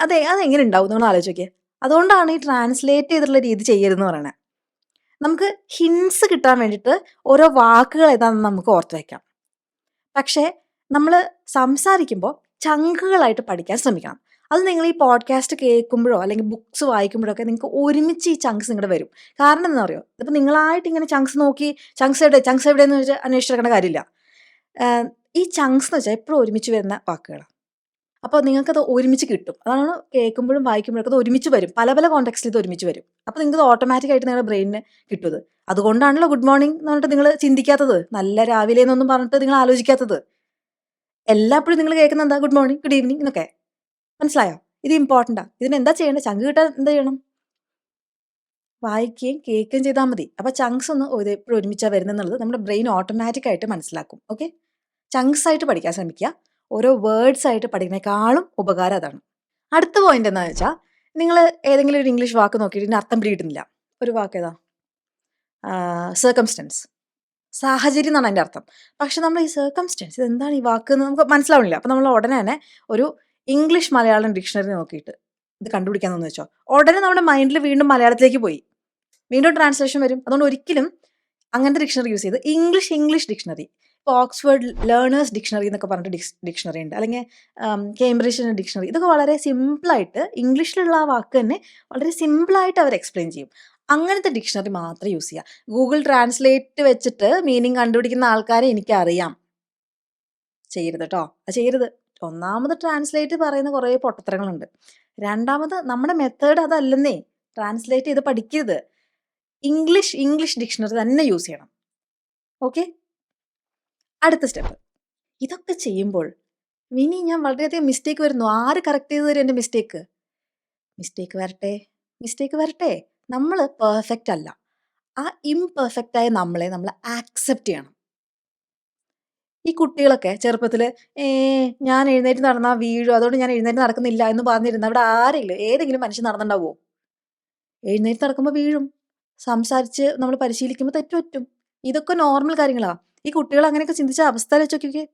അതെങ്ങനെ ഉണ്ടാവും നിങ്ങൾ ആലോചിച്ച് നോക്കിയേ. അതുകൊണ്ടാണ് ഈ ട്രാൻസ്ലേറ്റ് ചെയ്തിട്ടുള്ള രീതി ചെയ്യരുതെന്ന് പറയണത്. നമുക്ക് ഹിൻസ് കിട്ടാൻ വേണ്ടിയിട്ട് ഓരോ വാക്കുകൾ ഏതാണെന്ന് നമുക്ക് ഓർത്ത് വയ്ക്കാം. പക്ഷേ നമ്മൾ സംസാരിക്കുമ്പോൾ ചങ്കുകളായിട്ട് പഠിക്കാൻ ശ്രമിക്കണം. അത് നിങ്ങൾ ഈ പോഡ്കാസ്റ്റ് കേൾക്കുമ്പോഴോ അല്ലെങ്കിൽ ബുക്സ് വായിക്കുമ്പോഴോ ഒക്കെ നിങ്ങൾക്ക് ഒരുമിച്ച് ഈ ചങ്ക്സ് നിങ്ങളുടെ വരും. കാരണം എന്താ പറയുക, ഇപ്പം നിങ്ങളായിട്ട് ഇങ്ങനെ ചങ്ക്സ് നോക്കി ചങ്ക്സ് എവിടെ എന്ന് വെച്ചാൽ അന്വേഷിച്ചെടുക്കേണ്ട കാര്യമില്ല. ഈ ചങ്ക്സ് എന്ന് വെച്ചാൽ എപ്പോഴും ഒരുമിച്ച് വരുന്ന വാക്കുകളാണ്. അപ്പോൾ നിങ്ങൾക്കത് ഒരുമിച്ച് കിട്ടും. അതാണ് കേൾക്കുമ്പോഴും വായിക്കുമ്പോഴൊക്കെ അത് ഒരുമിച്ച് വരും. പല പല കോണ്ടെക്സ്റ്റിൽ ഇത് ഒരുമിച്ച് വരും. അപ്പോൾ നിങ്ങൾക്ക് ഓട്ടോമാറ്റിക്കായിട്ട് നിങ്ങളുടെ ബ്രെയിനിന് കിട്ടും. അതുകൊണ്ടാണല്ലോ ഗുഡ് മോർണിംഗ് എന്ന് പറഞ്ഞിട്ട് നിങ്ങൾ ചിന്തിക്കാത്തത്, നല്ല രാവിലെ എന്നൊന്നും പറഞ്ഞിട്ട് നിങ്ങൾ ആലോചിക്കാത്തത്. എല്ലാപ്പോഴും നിങ്ങൾ കേൾക്കുന്നത് എന്താ? ഗുഡ് മോർണിംഗ്, ഗുഡ് ഈവനിങ് എന്നൊക്കെ. മനസ്സിലായോ? ഇത് ഇമ്പോർട്ടൻ്റാണ്. ഇതിന് എന്താ ചെയ്യേണ്ടത്? ചങ്ക് കിട്ടാൻ എന്താ ചെയ്യണം? വായിക്കുകയും കേൾക്കുകയും ചെയ്താൽ മതി. അപ്പോൾ ചങ്ക്സ് ഒന്ന് എപ്പോഴും ഒരുമിച്ചാണ് വരുന്നതെന്നുള്ളത് നമ്മുടെ ബ്രെയിൻ ഓട്ടോമാറ്റിക്കായിട്ട് മനസ്സിലാക്കും. ഓക്കെ, ചങ്ക്സ് ആയിട്ട് പഠിക്കാൻ ശ്രമിക്കുക. ഓരോ വേർഡ്സ് ആയിട്ട് പഠിക്കുന്നതിനേക്കാളും ഉപകാരം അതാണ്. അടുത്ത പോയിന്റ് എന്താണെന്ന് വെച്ചാൽ, നിങ്ങൾ ഏതെങ്കിലും ഒരു ഇംഗ്ലീഷ് വാക്ക് നോക്കിയിട്ട് ഇതിന് അർത്ഥം പിടികിട്ടുന്നില്ല. ഒരു വാക്ക് ഏതാ? സർക്കംസ്റ്റൻസ്. സാഹചര്യം എന്നാണ് അതിൻ്റെ അർത്ഥം. പക്ഷെ നമ്മൾ ഈ സർക്കംസ്റ്റൻസ് ഇതെന്താണ് ഈ വാക്ക് എന്ന് നമുക്ക് മനസ്സിലാവണില്ല. അപ്പോൾ നമ്മൾ ഉടനെ തന്നെ ഒരു ഇംഗ്ലീഷ് മലയാളം ഡിക്ഷണറി നോക്കിയിട്ട് ഇത് കണ്ടുപിടിക്കാമെന്ന് വെച്ചോ, ഉടനെ നമ്മുടെ മൈൻഡിൽ വീണ്ടും മലയാളത്തിലേക്ക് പോയി വീണ്ടും ട്രാൻസ്ലേഷൻ വരും. അതുകൊണ്ട് ഒരിക്കലും അങ്ങനത്തെ ഡിക്ഷണറി യൂസ് ചെയ്ത് ഇംഗ്ലീഷ് ഡിക്ഷണറി, ഇപ്പോൾ ഓക്സ്ഫോർഡ് ലേണേഴ്സ് ഡിക്ഷണറി എന്നൊക്കെ പറഞ്ഞിട്ട് ഡിക്ഷണറി ഉണ്ട്, അല്ലെങ്കിൽ കേംബ്രിഡ്ജ് ഡിക്ഷണറി. ഇതൊക്കെ വളരെ സിമ്പിളായിട്ട് ഇംഗ്ലീഷിലുള്ള ആ വാക്ക് തന്നെ വളരെ സിമ്പിളായിട്ട് അവർ എക്സ്പ്ലെയിൻ ചെയ്യും. അങ്ങനത്തെ ഡിക്ഷണറി മാത്രം യൂസ് ചെയ്യുക. ഗൂഗിൾ ട്രാൻസ്ലേറ്റ് വെച്ചിട്ട് മീനിങ് കണ്ടുപിടിക്കുന്ന ആൾക്കാരെ എനിക്കറിയാം. ചെയ്യരുത് കേട്ടോ, അത് ചെയ്യരുത്. ഒന്നാമത് ട്രാൻസ്ലേറ്റ് പറയുന്ന കുറേ പൊട്ടത്തരങ്ങളുണ്ട്. രണ്ടാമത് നമ്മുടെ മെത്തേഡ് അതല്ലെന്നേ. ട്രാൻസ്ലേറ്റ് ചെയ്ത് പഠിക്കരുത്. ഇംഗ്ലീഷ് ഡിക്ഷണറി തന്നെ യൂസ് ചെയ്യണം. ഓക്കെ, അടുത്ത സ്റ്റെപ്പ്. ഇതൊക്കെ ചെയ്യുമ്പോൾ ഇനി ഞാൻ വളരെയധികം മിസ്റ്റേക്ക് വരുന്നു. ആര് കറക്റ്റ് ചെയ്ത് തരും എൻ്റെ മിസ്റ്റേക്ക്? മിസ്റ്റേക്ക് വരട്ടെ. നമ്മൾ പെർഫെക്റ്റ് അല്ല. ആ ഇംപെർഫെക്റ്റായ നമ്മളെ നമ്മൾ ആക്സെപ്റ്റ് ചെയ്യണം. ഈ കുട്ടികളൊക്കെ ചെറുപ്പത്തിൽ ഞാൻ എഴുന്നേറ്റ് നടന്നാൽ വീഴും, അതുകൊണ്ട് ഞാൻ എഴുന്നേറ്റ് നടക്കുന്നില്ല എന്ന് പറഞ്ഞിരുന്ന അവിടെ ആരെങ്കിലും ഏതെങ്കിലും മനുഷ്യൻ നടന്നുണ്ടാവുമോ? എഴുന്നേറ്റ് നടക്കുമ്പോൾ വീഴും. സംസാരിച്ച് നമ്മൾ പരിശീലിക്കുമ്പോൾ തെറ്റുപറ്റും. ഇതൊക്കെ നോർമൽ കാര്യങ്ങളാണ്. ഈ കുട്ടികൾ അങ്ങനെയൊക്കെ ചിന്തിച്ച അവസ്ഥ വെച്ച് നോക്കിയൊക്കെ.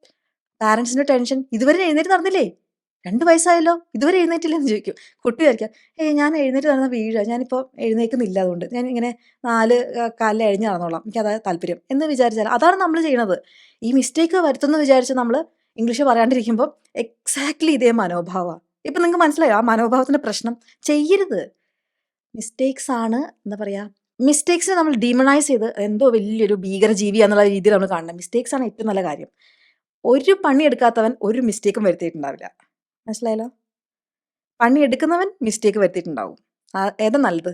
പാരൻസിൻ്റെ ടെൻഷൻ, ഇതുവരെ എഴുന്നേറ്റ് നടന്നില്ലേ, 2 വയസ്സായല്ലോ ഇതുവരെ എഴുന്നേറ്റില്ലെന്ന് ചോദിക്കും. കുട്ടി വിചാരിക്കാം, ഞാൻ എഴുന്നേറ്റ് നടന്നാൽ വീഴുക, ഞാനിപ്പോൾ എഴുന്നേൽക്കുന്നില്ല, അതുകൊണ്ട് ഞാൻ ഇങ്ങനെ 4 കാലിൽ എഴഞ്ഞ് നടന്നോളാം, എനിക്കതാ താല്പര്യം എന്ന് വിചാരിച്ചാൽ അതാണ് നമ്മൾ ചെയ്യണത്. ഈ മിസ്റ്റേക്ക് വരുത്തുമെന്ന് വിചാരിച്ച് നമ്മൾ ഇംഗ്ലീഷ് പറയാണ്ടിരിക്കുമ്പോൾ എക്സാക്ട്ലി ഇതേ മനോഭാവമാണ്. ഇപ്പം നിങ്ങൾക്ക് മനസ്സിലായോ ആ മനോഭാവത്തിൻ്റെ പ്രശ്നം? ചെയ്യരുത്. മിസ്റ്റേക്സ് ആണ് എന്താ പറയുക, മിസ്റ്റേക്സിനെ നമ്മൾ ഡീമണൈസ് ചെയ്ത് എന്തോ വലിയൊരു ഭീകരജീവി എന്നുള്ള രീതിയിൽ നമ്മൾ കാണണം. മിസ്റ്റേക്സ് ആണ് ഏറ്റവും നല്ല കാര്യം. ഒരു പണി എടുക്കാത്തവൻ ഒരു മിസ്റ്റേക്കും വരുത്തിയിട്ടുണ്ടാവില്ല. മനസ്സിലായല്ലോ? പണി എടുക്കുന്നവൻ മിസ്റ്റേക്ക് വരുത്തിയിട്ടുണ്ടാവും. ഏതാ നല്ലത്?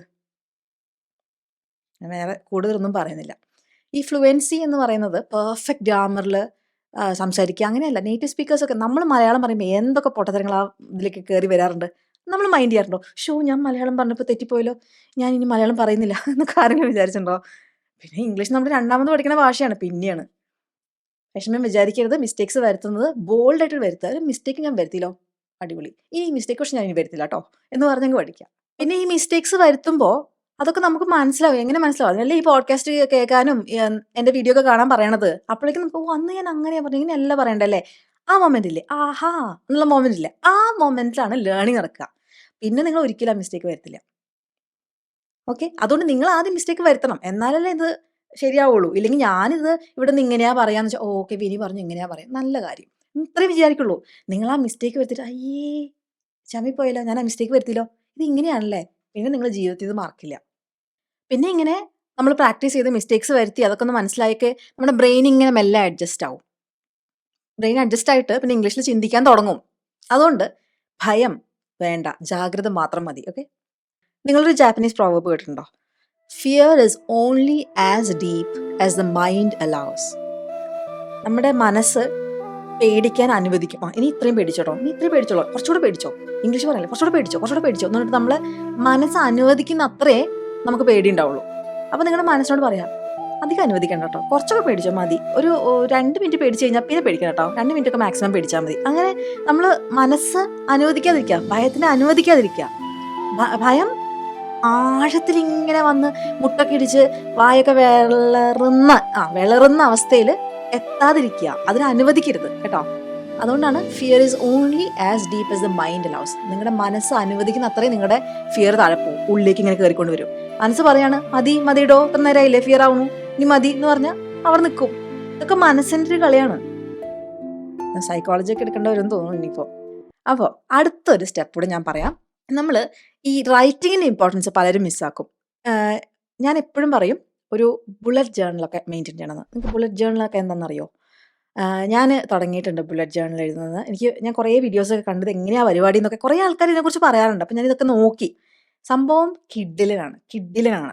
ഞാൻ വേറെ കൂടുതലൊന്നും പറയുന്നില്ല. ഈ ഫ്ലുവൻസി എന്ന് പറയുന്നത് പെർഫെക്റ്റ് ഗ്രാമറിൽ സംസാരിക്കുക അങ്ങനെയല്ല. നേറ്റീവ് സ്പീക്കേഴ്സൊക്കെ നമ്മൾ മലയാളം പറയുമ്പോൾ എന്തൊക്കെ പൊട്ടത്തരങ്ങൾ ആ ഇതിലേക്ക് കയറി വരാറുണ്ട്. നമ്മൾ മൈൻഡ് ചെയ്യാറുണ്ടോ? ഞാൻ മലയാളം പറഞ്ഞപ്പോൾ തെറ്റിപ്പോയല്ലോ, ഞാൻ ഇനി മലയാളം പറയുന്നില്ല എന്നൊക്കെ ആരെങ്കിലും വിചാരിച്ചിട്ടുണ്ടോ? പിന്നെ ഇംഗ്ലീഷ് നമ്മൾ രണ്ടാമത് പഠിക്കുന്ന ഭാഷയാണ്, പിന്നെയാണ്. വിഷമം വിചാരിക്കരുത്. മിസ്റ്റേക്സ് വരുത്തുന്നത് ബോൾഡായിട്ട് വരുത്തുക. ഒരു മിസ്റ്റേക്ക് ഞാൻ വരുത്തിയല്ലോ, അടിപൊളി, ഈ മിസ്റ്റേക്ക് പക്ഷെ ഞാൻ ഇനി വരുത്തില്ല കേട്ടോ എന്ന് പറഞ്ഞങ്ങ് പഠിക്കാം. പിന്നെ ഈ മിസ്റ്റേക്സ് വരുത്തുമ്പോൾ അതൊക്കെ നമുക്ക് മനസ്സിലാവും. എങ്ങനെ മനസ്സിലാവും? അതിനല്ലേ ഈ പോഡ്കാസ്റ്റ് കേൾക്കാനും എൻ്റെ വീഡിയോ ഒക്കെ കാണാൻ പറയണത്. അപ്പോഴേക്കും നമുക്ക് അന്ന് ഞാൻ അങ്ങനെയാ പറഞ്ഞു ഇങ്ങനെയല്ല പറയണ്ടല്ലേ, ആ മൊമെന്റ് ഇല്ലേ, ആഹാ എന്നുള്ള മൊമെന്റ് ഇല്ലേ, ആ മൊമെന്റിലാണ് ലേണിംഗ് നടക്കുക. പിന്നെ നിങ്ങൾ ഒരിക്കലും ആ മിസ്റ്റേക്ക് വരുത്തില്ല. ഓക്കെ, അതുകൊണ്ട് നിങ്ങൾ ആദ്യം മിസ്റ്റേക്ക് വരുത്തണം, എന്നാലല്ലേ ഇത് ശരിയാവുള്ളൂ. ഇല്ലെങ്കിൽ ഞാനിത് ഇവിടുന്ന് ഇങ്ങനെയാ പറയാന്ന് വെച്ചാൽ ഓക്കെ വിനി പറഞ്ഞു ഇങ്ങനെയാ പറയാം. നല്ല കാര്യം. ഇത്രയും വിചാരിക്കുള്ളൂ. നിങ്ങൾ ആ മിസ്റ്റേക്ക് വരുത്തിയിട്ട് അയ്യേ! ചമ്മിപ്പോയല്ലോ. ഞാൻ ആ മിസ്റ്റേക്ക് വരുത്തിയല്ലോ. ഇത് ഇങ്ങനെയാണല്ലേ. പിന്നെ നിങ്ങൾ ജീവിതത്തിൽ ഇത് മറക്കില്ല. പിന്നെ ഇങ്ങനെ നമ്മൾ പ്രാക്ടീസ് ചെയ്ത് മിസ്റ്റേക്സ് വരുത്തി അതൊക്കെ ഒന്ന് മനസ്സിലായൊക്കെ നമ്മുടെ ബ്രെയിൻ ഇങ്ങനെ മെല്ലെ അഡ്ജസ്റ്റ് ആവും. ബ്രെയിൻ അഡ്ജസ്റ്റ് ആയിട്ട് പിന്നെ ഇംഗ്ലീഷിൽ ചിന്തിക്കാൻ തുടങ്ങും. അതുകൊണ്ട് ഭയം വേണ്ട. ജാഗ്രത മാത്രം മതി. ഓക്കെ. നിങ്ങളൊരു ജാപ്പനീസ് പ്രോവർബ് കേട്ടിട്ടുണ്ടോ? Fear is only as deep as the mind allows. നമ്മുടെ മനസ്സ് പേടിക്കാൻ അനുവദിക്കും. ഇനി ഇത്രയും പേടിച്ചോട്ടോ, ഇനി ഇത്രയും പേടിച്ചോളൂ, കുറച്ചുകൂടെ പേടിച്ചോ, ഇംഗ്ലീഷ് പറയല്ലേ, കുറച്ചുകൂടെ പേടിച്ചോ, കുറച്ചുകൂടെ പേടിച്ചോ എന്ന് പറഞ്ഞിട്ട് നമ്മള് മനസ്സ് അനുവദിക്കുന്ന അത്രേ നമുക്ക് പേടി ഉണ്ടാവുള്ളൂ. അപ്പൊ നിങ്ങളുടെ മനസ്സിനോട് പറയാം, അധികം അനുവദിക്കണ്ട കേട്ടോ, കുറച്ചൊക്കെ പേടിച്ചോ മതി, ഒരു 2 മിനിറ്റ് പേടിച്ചു കഴിഞ്ഞാൽ പിന്നെ പേടിക്കണം കേട്ടോ, 2 മിനിറ്റ് ഒക്കെ മാക്സിമം പേടിച്ചാൽ മതി. അങ്ങനെ നമ്മള് മനസ്സ് അനുവദിക്കാതിരിക്കുക, ഭയത്തിനെ അനുവദിക്കാതിരിക്കുക. ഭയം ആഴത്തിൽ ഇങ്ങനെ വന്ന് മുട്ടൊക്കെ ഇടിച്ച് വായൊക്കെ വിളറുന്ന അവസ്ഥയിൽ എത്താതിരിക്കുക, അതിനെ അനുവദിക്കരുത് കേട്ടോ. അതുകൊണ്ടാണ് fear is only as deep as the mind allows. നിങ്ങളുടെ മനസ്സ് അനുവദിക്കുന്ന അത്രയും നിങ്ങളുടെ ഫിയർ താഴെ പോകും, ഉള്ളിലേക്ക് ഇങ്ങനെ കയറിക്കൊണ്ട് വരും. മനസ്സ് പറയാണ് മതിടോ, ഇത്ര നേരമായില്ലേ, ഫിയർ ആവുന്നു, ഇനി മതി എന്ന് പറഞ്ഞാൽ അവർ നിൽക്കും. ഇതൊക്കെ മനസ്സിന്റെ ഒരു കളിയാണ്. സൈക്കോളജി ഒക്കെ എടുക്കേണ്ടവരെന്ന് തോന്നുന്നു ഇനിയിപ്പോൾ. അപ്പോൾ അടുത്തൊരു സ്റ്റെപ്പ് കൂടെ ഞാൻ പറയാം. നമ്മൾ ഈ റൈറ്റിങ്ങിൻ്റെ ഇമ്പോർട്ടൻസ് പലരും മിസ്സാക്കും. ഞാൻ എപ്പോഴും പറയും ഒരു ബുള്ളറ്റ് ജേർണലൊക്കെ മെയിൻറ്റെയിൻ ചെയ്യണമെന്ന്. നിങ്ങൾക്ക് ബുള്ളറ്റ് ജേർണലൊക്കെ എന്താണെന്നറിയോ? ഞാൻ തുടങ്ങിയിട്ടുണ്ട് ബുള്ളറ്റ് ജേർണൽ എഴുതുന്നത്. ഞാൻ കുറേ വീഡിയോസൊക്കെ കണ്ടത് എങ്ങനെയാണ് പരിപാടി എന്നൊക്കെ കുറേ ആൾക്കാർ ഇതിനെക്കുറിച്ച് പറയാറുണ്ട്. അപ്പോൾ ഞാനിതൊക്കെ നോക്കി. സംഭവം കിഡിലനാണ്.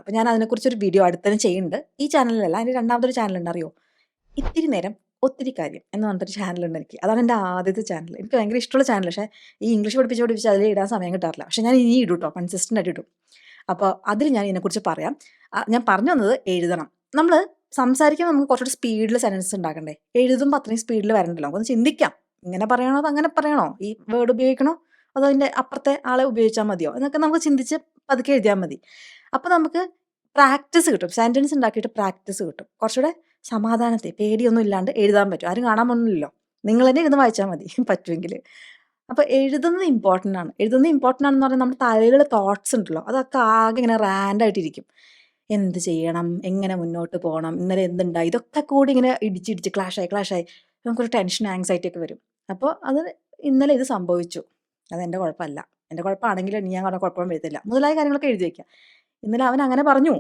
അപ്പോൾ ഞാൻ അതിനെക്കുറിച്ചൊരു വീഡിയോ അടുത്തന്നെ ചെയ്യുന്നുണ്ട്. ഈ ചാനലിലല്ല, അതിൻ്റെ രണ്ടാമതൊരു ചാനലുണ്ട്, അറിയോ? ഇത്തിരി നേരം ഒത്തിരി കാര്യം എന്ന് പറഞ്ഞിട്ടൊരു ചാനലുണ്ട് എനിക്ക്. അതാണ് എൻ്റെ ആദ്യത്തെ ചാനൽ. എനിക്ക് ഭയങ്കര ഇഷ്ടമുള്ള ചാനൽ. പക്ഷേ ഈ ഇംഗ്ലീഷ് പഠിപ്പിച്ച് അതിൽ ഇടാൻ സമയം കിട്ടാറില്ല. പക്ഷേ ഞാൻ ഇനി ഇടും കേട്ടോ, കൺസിസ്റ്റൻ്റ് ആയിട്ട് ഇടും. അപ്പോൾ അതിൽ ഞാൻ ഇതിനെക്കുറിച്ച് പറയാം. ഞാൻ പറഞ്ഞു വന്നത് എഴുതണം. നമ്മൾ സംസാരിക്കുമ്പോൾ നമുക്ക് കുറച്ചുകൂടി സ്പീഡിൽ സെൻറ്റൻസ് ഉണ്ടാക്കണ്ടേ? എഴുതുമ്പോൾ അത്രയും സ്പീഡിൽ വരണ്ടല്ലോ. നമുക്കൊന്ന് ചിന്തിക്കാം. ഇങ്ങനെ പറയണോ അതോ അങ്ങനെ പറയണോ? ഈ വേർഡ് ഉപയോഗിക്കണോ അതോ അതിൻ്റെ അപ്പുറത്തെ ആളെ ഉപയോഗിച്ചാൽ മതിയോ എന്നൊക്കെ നമുക്ക് ചിന്തിച്ച് പതുക്കെ എഴുതിയാൽ മതി. അപ്പോൾ നമുക്ക് പ്രാക്ടീസ് കിട്ടും. സെൻറ്റൻസ് ഉണ്ടാക്കിയിട്ട് പ്രാക്ടീസ് കിട്ടും. കുറച്ചുകൂടെ സമാധാനത്തെ പേടിയൊന്നും ഇല്ലാണ്ട് എഴുതാൻ പറ്റും. ആരും കാണാൻ പോകുന്നില്ലല്ലോ. നിങ്ങൾ തന്നെ ഇരുന്ന് വായിച്ചാൽ മതി പറ്റുമെങ്കിൽ. അപ്പോൾ എഴുതുന്നത് ഇമ്പോർട്ടൻ്റ് ആണ്. എഴുതുന്നത് ഇമ്പോർട്ടൻ്റ് ആണെന്ന് പറഞ്ഞാൽ നമ്മുടെ തലയിലുള്ള തോട്ട്സ് ഉണ്ടല്ലോ, അതൊക്കെ ആകെ ഇങ്ങനെ റാൻഡായിട്ടിരിക്കും. എന്ത് ചെയ്യണം, എങ്ങനെ മുന്നോട്ട് പോകണം, ഇന്നലെ എന്തുണ്ടായി, ഇതൊക്കെ കൂടി ഇങ്ങനെ ഇടിച്ചിടിച്ച് ക്ലാഷായി നമുക്കൊരു ടെൻഷൻ ആങ്സൈറ്റി ഒക്കെ വരും. അപ്പോൾ അത് ഇന്നലെ ഇത് സംഭവിച്ചു, അതെൻ്റെ കുഴപ്പമല്ല, എൻ്റെ കുഴപ്പമാണെങ്കിൽ ഞാൻ കുഴപ്പം വരുത്തില്ല മുതലായ കാര്യങ്ങളൊക്കെ എഴുതി വയ്ക്കുക. ഇന്നലെ അവൻ അങ്ങനെ പറഞ്ഞു,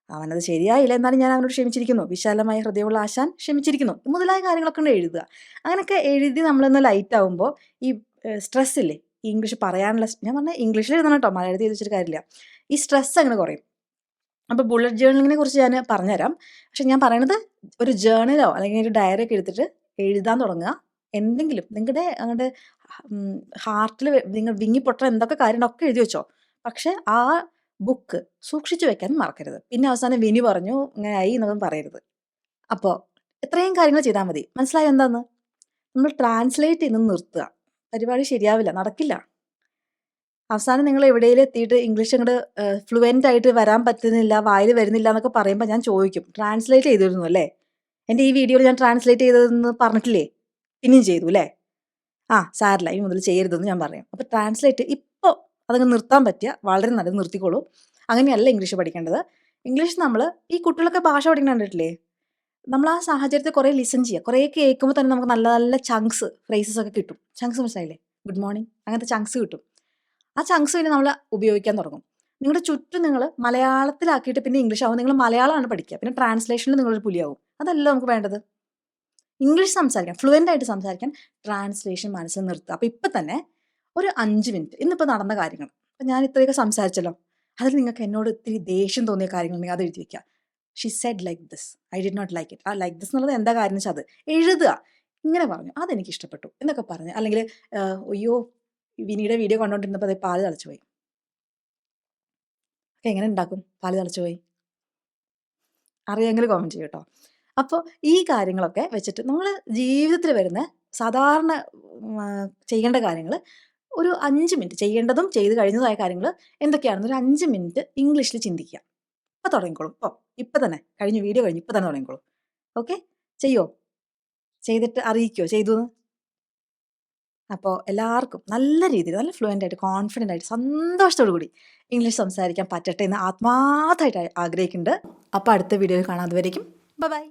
അവനത് ശരിയായില്ല, എന്നാലും ഞാൻ അവനോട് ക്ഷമിച്ചിരിക്കുന്നു, വിശാലമായ ഹൃദയമുള്ള ആശാൻ ക്ഷമിച്ചിരിക്കുന്നു, മുതലായ കാര്യങ്ങളൊക്കെ ഉണ്ട് എഴുതുക. അങ്ങനെയൊക്കെ എഴുതി നമ്മളൊന്ന് ലൈറ്റ് ആകുമ്പോൾ ഈ സ്ട്രെസ് ഇല്ലേ, ഈ ഇംഗ്ലീഷ് പറയാനുള്ള, ഞാൻ പറഞ്ഞാൽ ഇംഗ്ലീഷിൽ എഴുതണം കേട്ടോ, മലയാളത്തിൽ എഴുതിച്ചിട്ട് കാര്യമില്ല, ഈ സ്ട്രെസ് അങ്ങനെ കുറയും. അപ്പോൾ ബുള്ളറ്റ് ജേർണലിങ്ങിനെ കുറിച്ച് ഞാൻ പറഞ്ഞുതരാം. പക്ഷെ ഞാൻ പറയണത് ഒരു ജേർണലോ അല്ലെങ്കിൽ ഒരു ഡയറി ഒക്കെ എടുത്തിട്ട് എഴുതാൻ തുടങ്ങുക. എന്തെങ്കിലും നിങ്ങളുടെ അങ്ങോട്ട് ഹാർട്ടിൽ നിങ്ങൾ വിങ്ങിപ്പൊട്ട എന്തൊക്കെ കാര്യങ്ങളൊക്കെ എഴുതി വെച്ചോ. പക്ഷെ ആ ബുക്ക് സൂക്ഷിച്ചു വെക്കാൻ മറക്കരുത്. പിന്നെ അവസാനം വിനി പറഞ്ഞു ഇങ്ങനെ ആയി എന്നൊന്നും പറയരുത്. അപ്പോൾ ഇത്രയും കാര്യങ്ങൾ ചെയ്താൽ മതി. മനസ്സിലായോ എന്താന്ന്? നമ്മൾ ട്രാൻസ്ലേറ്റ് ചെയ്യുന്നത് നിർത്തുക. പരിപാടി ശരിയാവില്ല, നടക്കില്ല. അവസാനം നിങ്ങൾ എവിടെയെങ്കിലും എത്തിയിട്ട് ഇംഗ്ലീഷ് അങ്ങോട്ട് ഫ്ലുവൻ്റ് ആയിട്ട് വരാൻ പറ്റുന്നില്ല, വായിൽ വരുന്നില്ല എന്നൊക്കെ പറയുമ്പോൾ ഞാൻ ചോദിക്കും, ട്രാൻസ്ലേറ്റ് ചെയ്തിരുന്നു അല്ലേ? എൻ്റെ ഈ വീഡിയോയിൽ ഞാൻ ട്രാൻസ്ലേറ്റ് ചെയ്തതെന്ന് പറഞ്ഞിട്ടില്ലേ? പിന്നെയും ചെയ്തു അല്ലേ? സാരില്ല, ഇനി മുതൽ ചെയ്യരുതെന്ന് ഞാൻ പറയും. അപ്പോൾ ട്രാൻസ്ലേറ്റ് ഇപ്പോൾ അതങ്ങ് നിർത്താൻ പറ്റിയ വളരെ നല്ലത്, നിർത്തിക്കോളൂ. അങ്ങനെയല്ല ഇംഗ്ലീഷ് പഠിക്കേണ്ടത്. ഇംഗ്ലീഷ് നമ്മൾ ഈ കുട്ടികളൊക്കെ ഭാഷ പഠിക്കണം കണ്ടിട്ടില്ലേ? നമ്മൾ ആ സാഹചര്യത്തിൽ കുറേ ലിസൺ ചെയ്യുക, കുറേ കേൾക്കുമ്പോൾ തന്നെ നമുക്ക് നല്ല നല്ല ചങ്ക്സ് ഫ്രേസസ് ഒക്കെ കിട്ടും. ചങ്ക്സ് മനസ്സിലായില്ലേ? ഗുഡ് മോർണിംഗ് അങ്ങനത്തെ ചങ്ക്സ് കിട്ടും. ആ ചങ്ക്സ് പിന്നെ നമ്മൾ ഉപയോഗിക്കാൻ തുടങ്ങും. നിങ്ങളുടെ ചുറ്റും നിങ്ങൾ മലയാളത്തിലാക്കിയിട്ട് പിന്നെ ഇംഗ്ലീഷ് ആവും. നിങ്ങൾ മലയാളമാണ് പഠിക്കുക, പിന്നെ ട്രാൻസ്ലേഷനിൽ നിങ്ങളൊരു പുലിയാവും. അതല്ല നമുക്ക് വേണ്ടത്. ഇംഗ്ലീഷ് സംസാരിക്കാൻ, ഫ്ലുവൻ്റ് ആയിട്ട് സംസാരിക്കാൻ ട്രാൻസ്ലേഷൻ മനസ്സിൽ നിർത്തുക. അപ്പോൾ ഇപ്പം തന്നെ ഒരു 5 മിനിറ്റ് ഇന്നിപ്പോൾ നടന്ന കാര്യങ്ങൾ, അപ്പം ഞാൻ ഇത്രയൊക്കെ സംസാരിച്ചല്ലോ, അതിൽ നിങ്ങൾക്ക് എന്നോട് ഇത്തിരി ദേഷ്യം തോന്നിയ കാര്യങ്ങളുണ്ടെങ്കിൽ അത് എഴുതി വയ്ക്കുക. She said like this, I did not like it. ആ ലൈക്ക് ദിസ് എന്നുള്ളത് എന്താ കാര്യം എന്ന് വെച്ചാൽ അത് എഴുതുക. ഇങ്ങനെ പറഞ്ഞു, അതെനിക്ക് ഇഷ്ടപ്പെട്ടു എന്നൊക്കെ പറഞ്ഞ്, അല്ലെങ്കിൽ അയ്യോ വിനിയുടെ വീഡിയോ കണ്ടുകൊണ്ടിരുന്നപ്പോൾ അത് പാല് തിളച്ചു പോയി. ഒക്കെ എങ്ങനെ ഉണ്ടാക്കും പാല് തിളച്ചു പോയി? അറിയാമെങ്കിൽ കമൻറ്റ് ചെയ്യും കേട്ടോ. അപ്പോൾ ഈ കാര്യങ്ങളൊക്കെ വെച്ചിട്ട് നമ്മൾ ജീവിതത്തിൽ വരുന്ന സാധാരണ ചെയ്യേണ്ട കാര്യങ്ങൾ ഒരു 5 മിനിറ്റ്, ചെയ്യേണ്ടതും ചെയ്ത് കഴിഞ്ഞതായ കാര്യങ്ങൾ എന്തൊക്കെയാണെന്ന് ഒരു 5 മിനിറ്റ് ഇംഗ്ലീഷിൽ ചിന്തിക്കുക. ഇപ്പോൾ തുടങ്ങിക്കോളും. ഇപ്പം തന്നെ കഴിഞ്ഞു, വീഡിയോ കഴിഞ്ഞു, ഇപ്പം തന്നെ തുടങ്ങിക്കോളും. ഓക്കെ, ചെയ്യോ? ചെയ്തിട്ട് അറിയിക്കുമോ ചെയ്തു എന്ന്? അപ്പോൾ എല്ലാവർക്കും നല്ല രീതിയിൽ നല്ല ഫ്ലുവൻ്റ് ആയിട്ട് കോൺഫിഡൻ്റ് ആയിട്ട് സന്തോഷത്തോടു കൂടി ഇംഗ്ലീഷ് സംസാരിക്കാൻ പറ്റട്ടെ എന്ന് ആത്മാർത്ഥമായിട്ട് ആഗ്രഹിക്കുന്നുണ്ട്. അപ്പോൾ അടുത്ത വീഡിയോയിൽ കാണാം. അതുവരേക്കും ബൈ.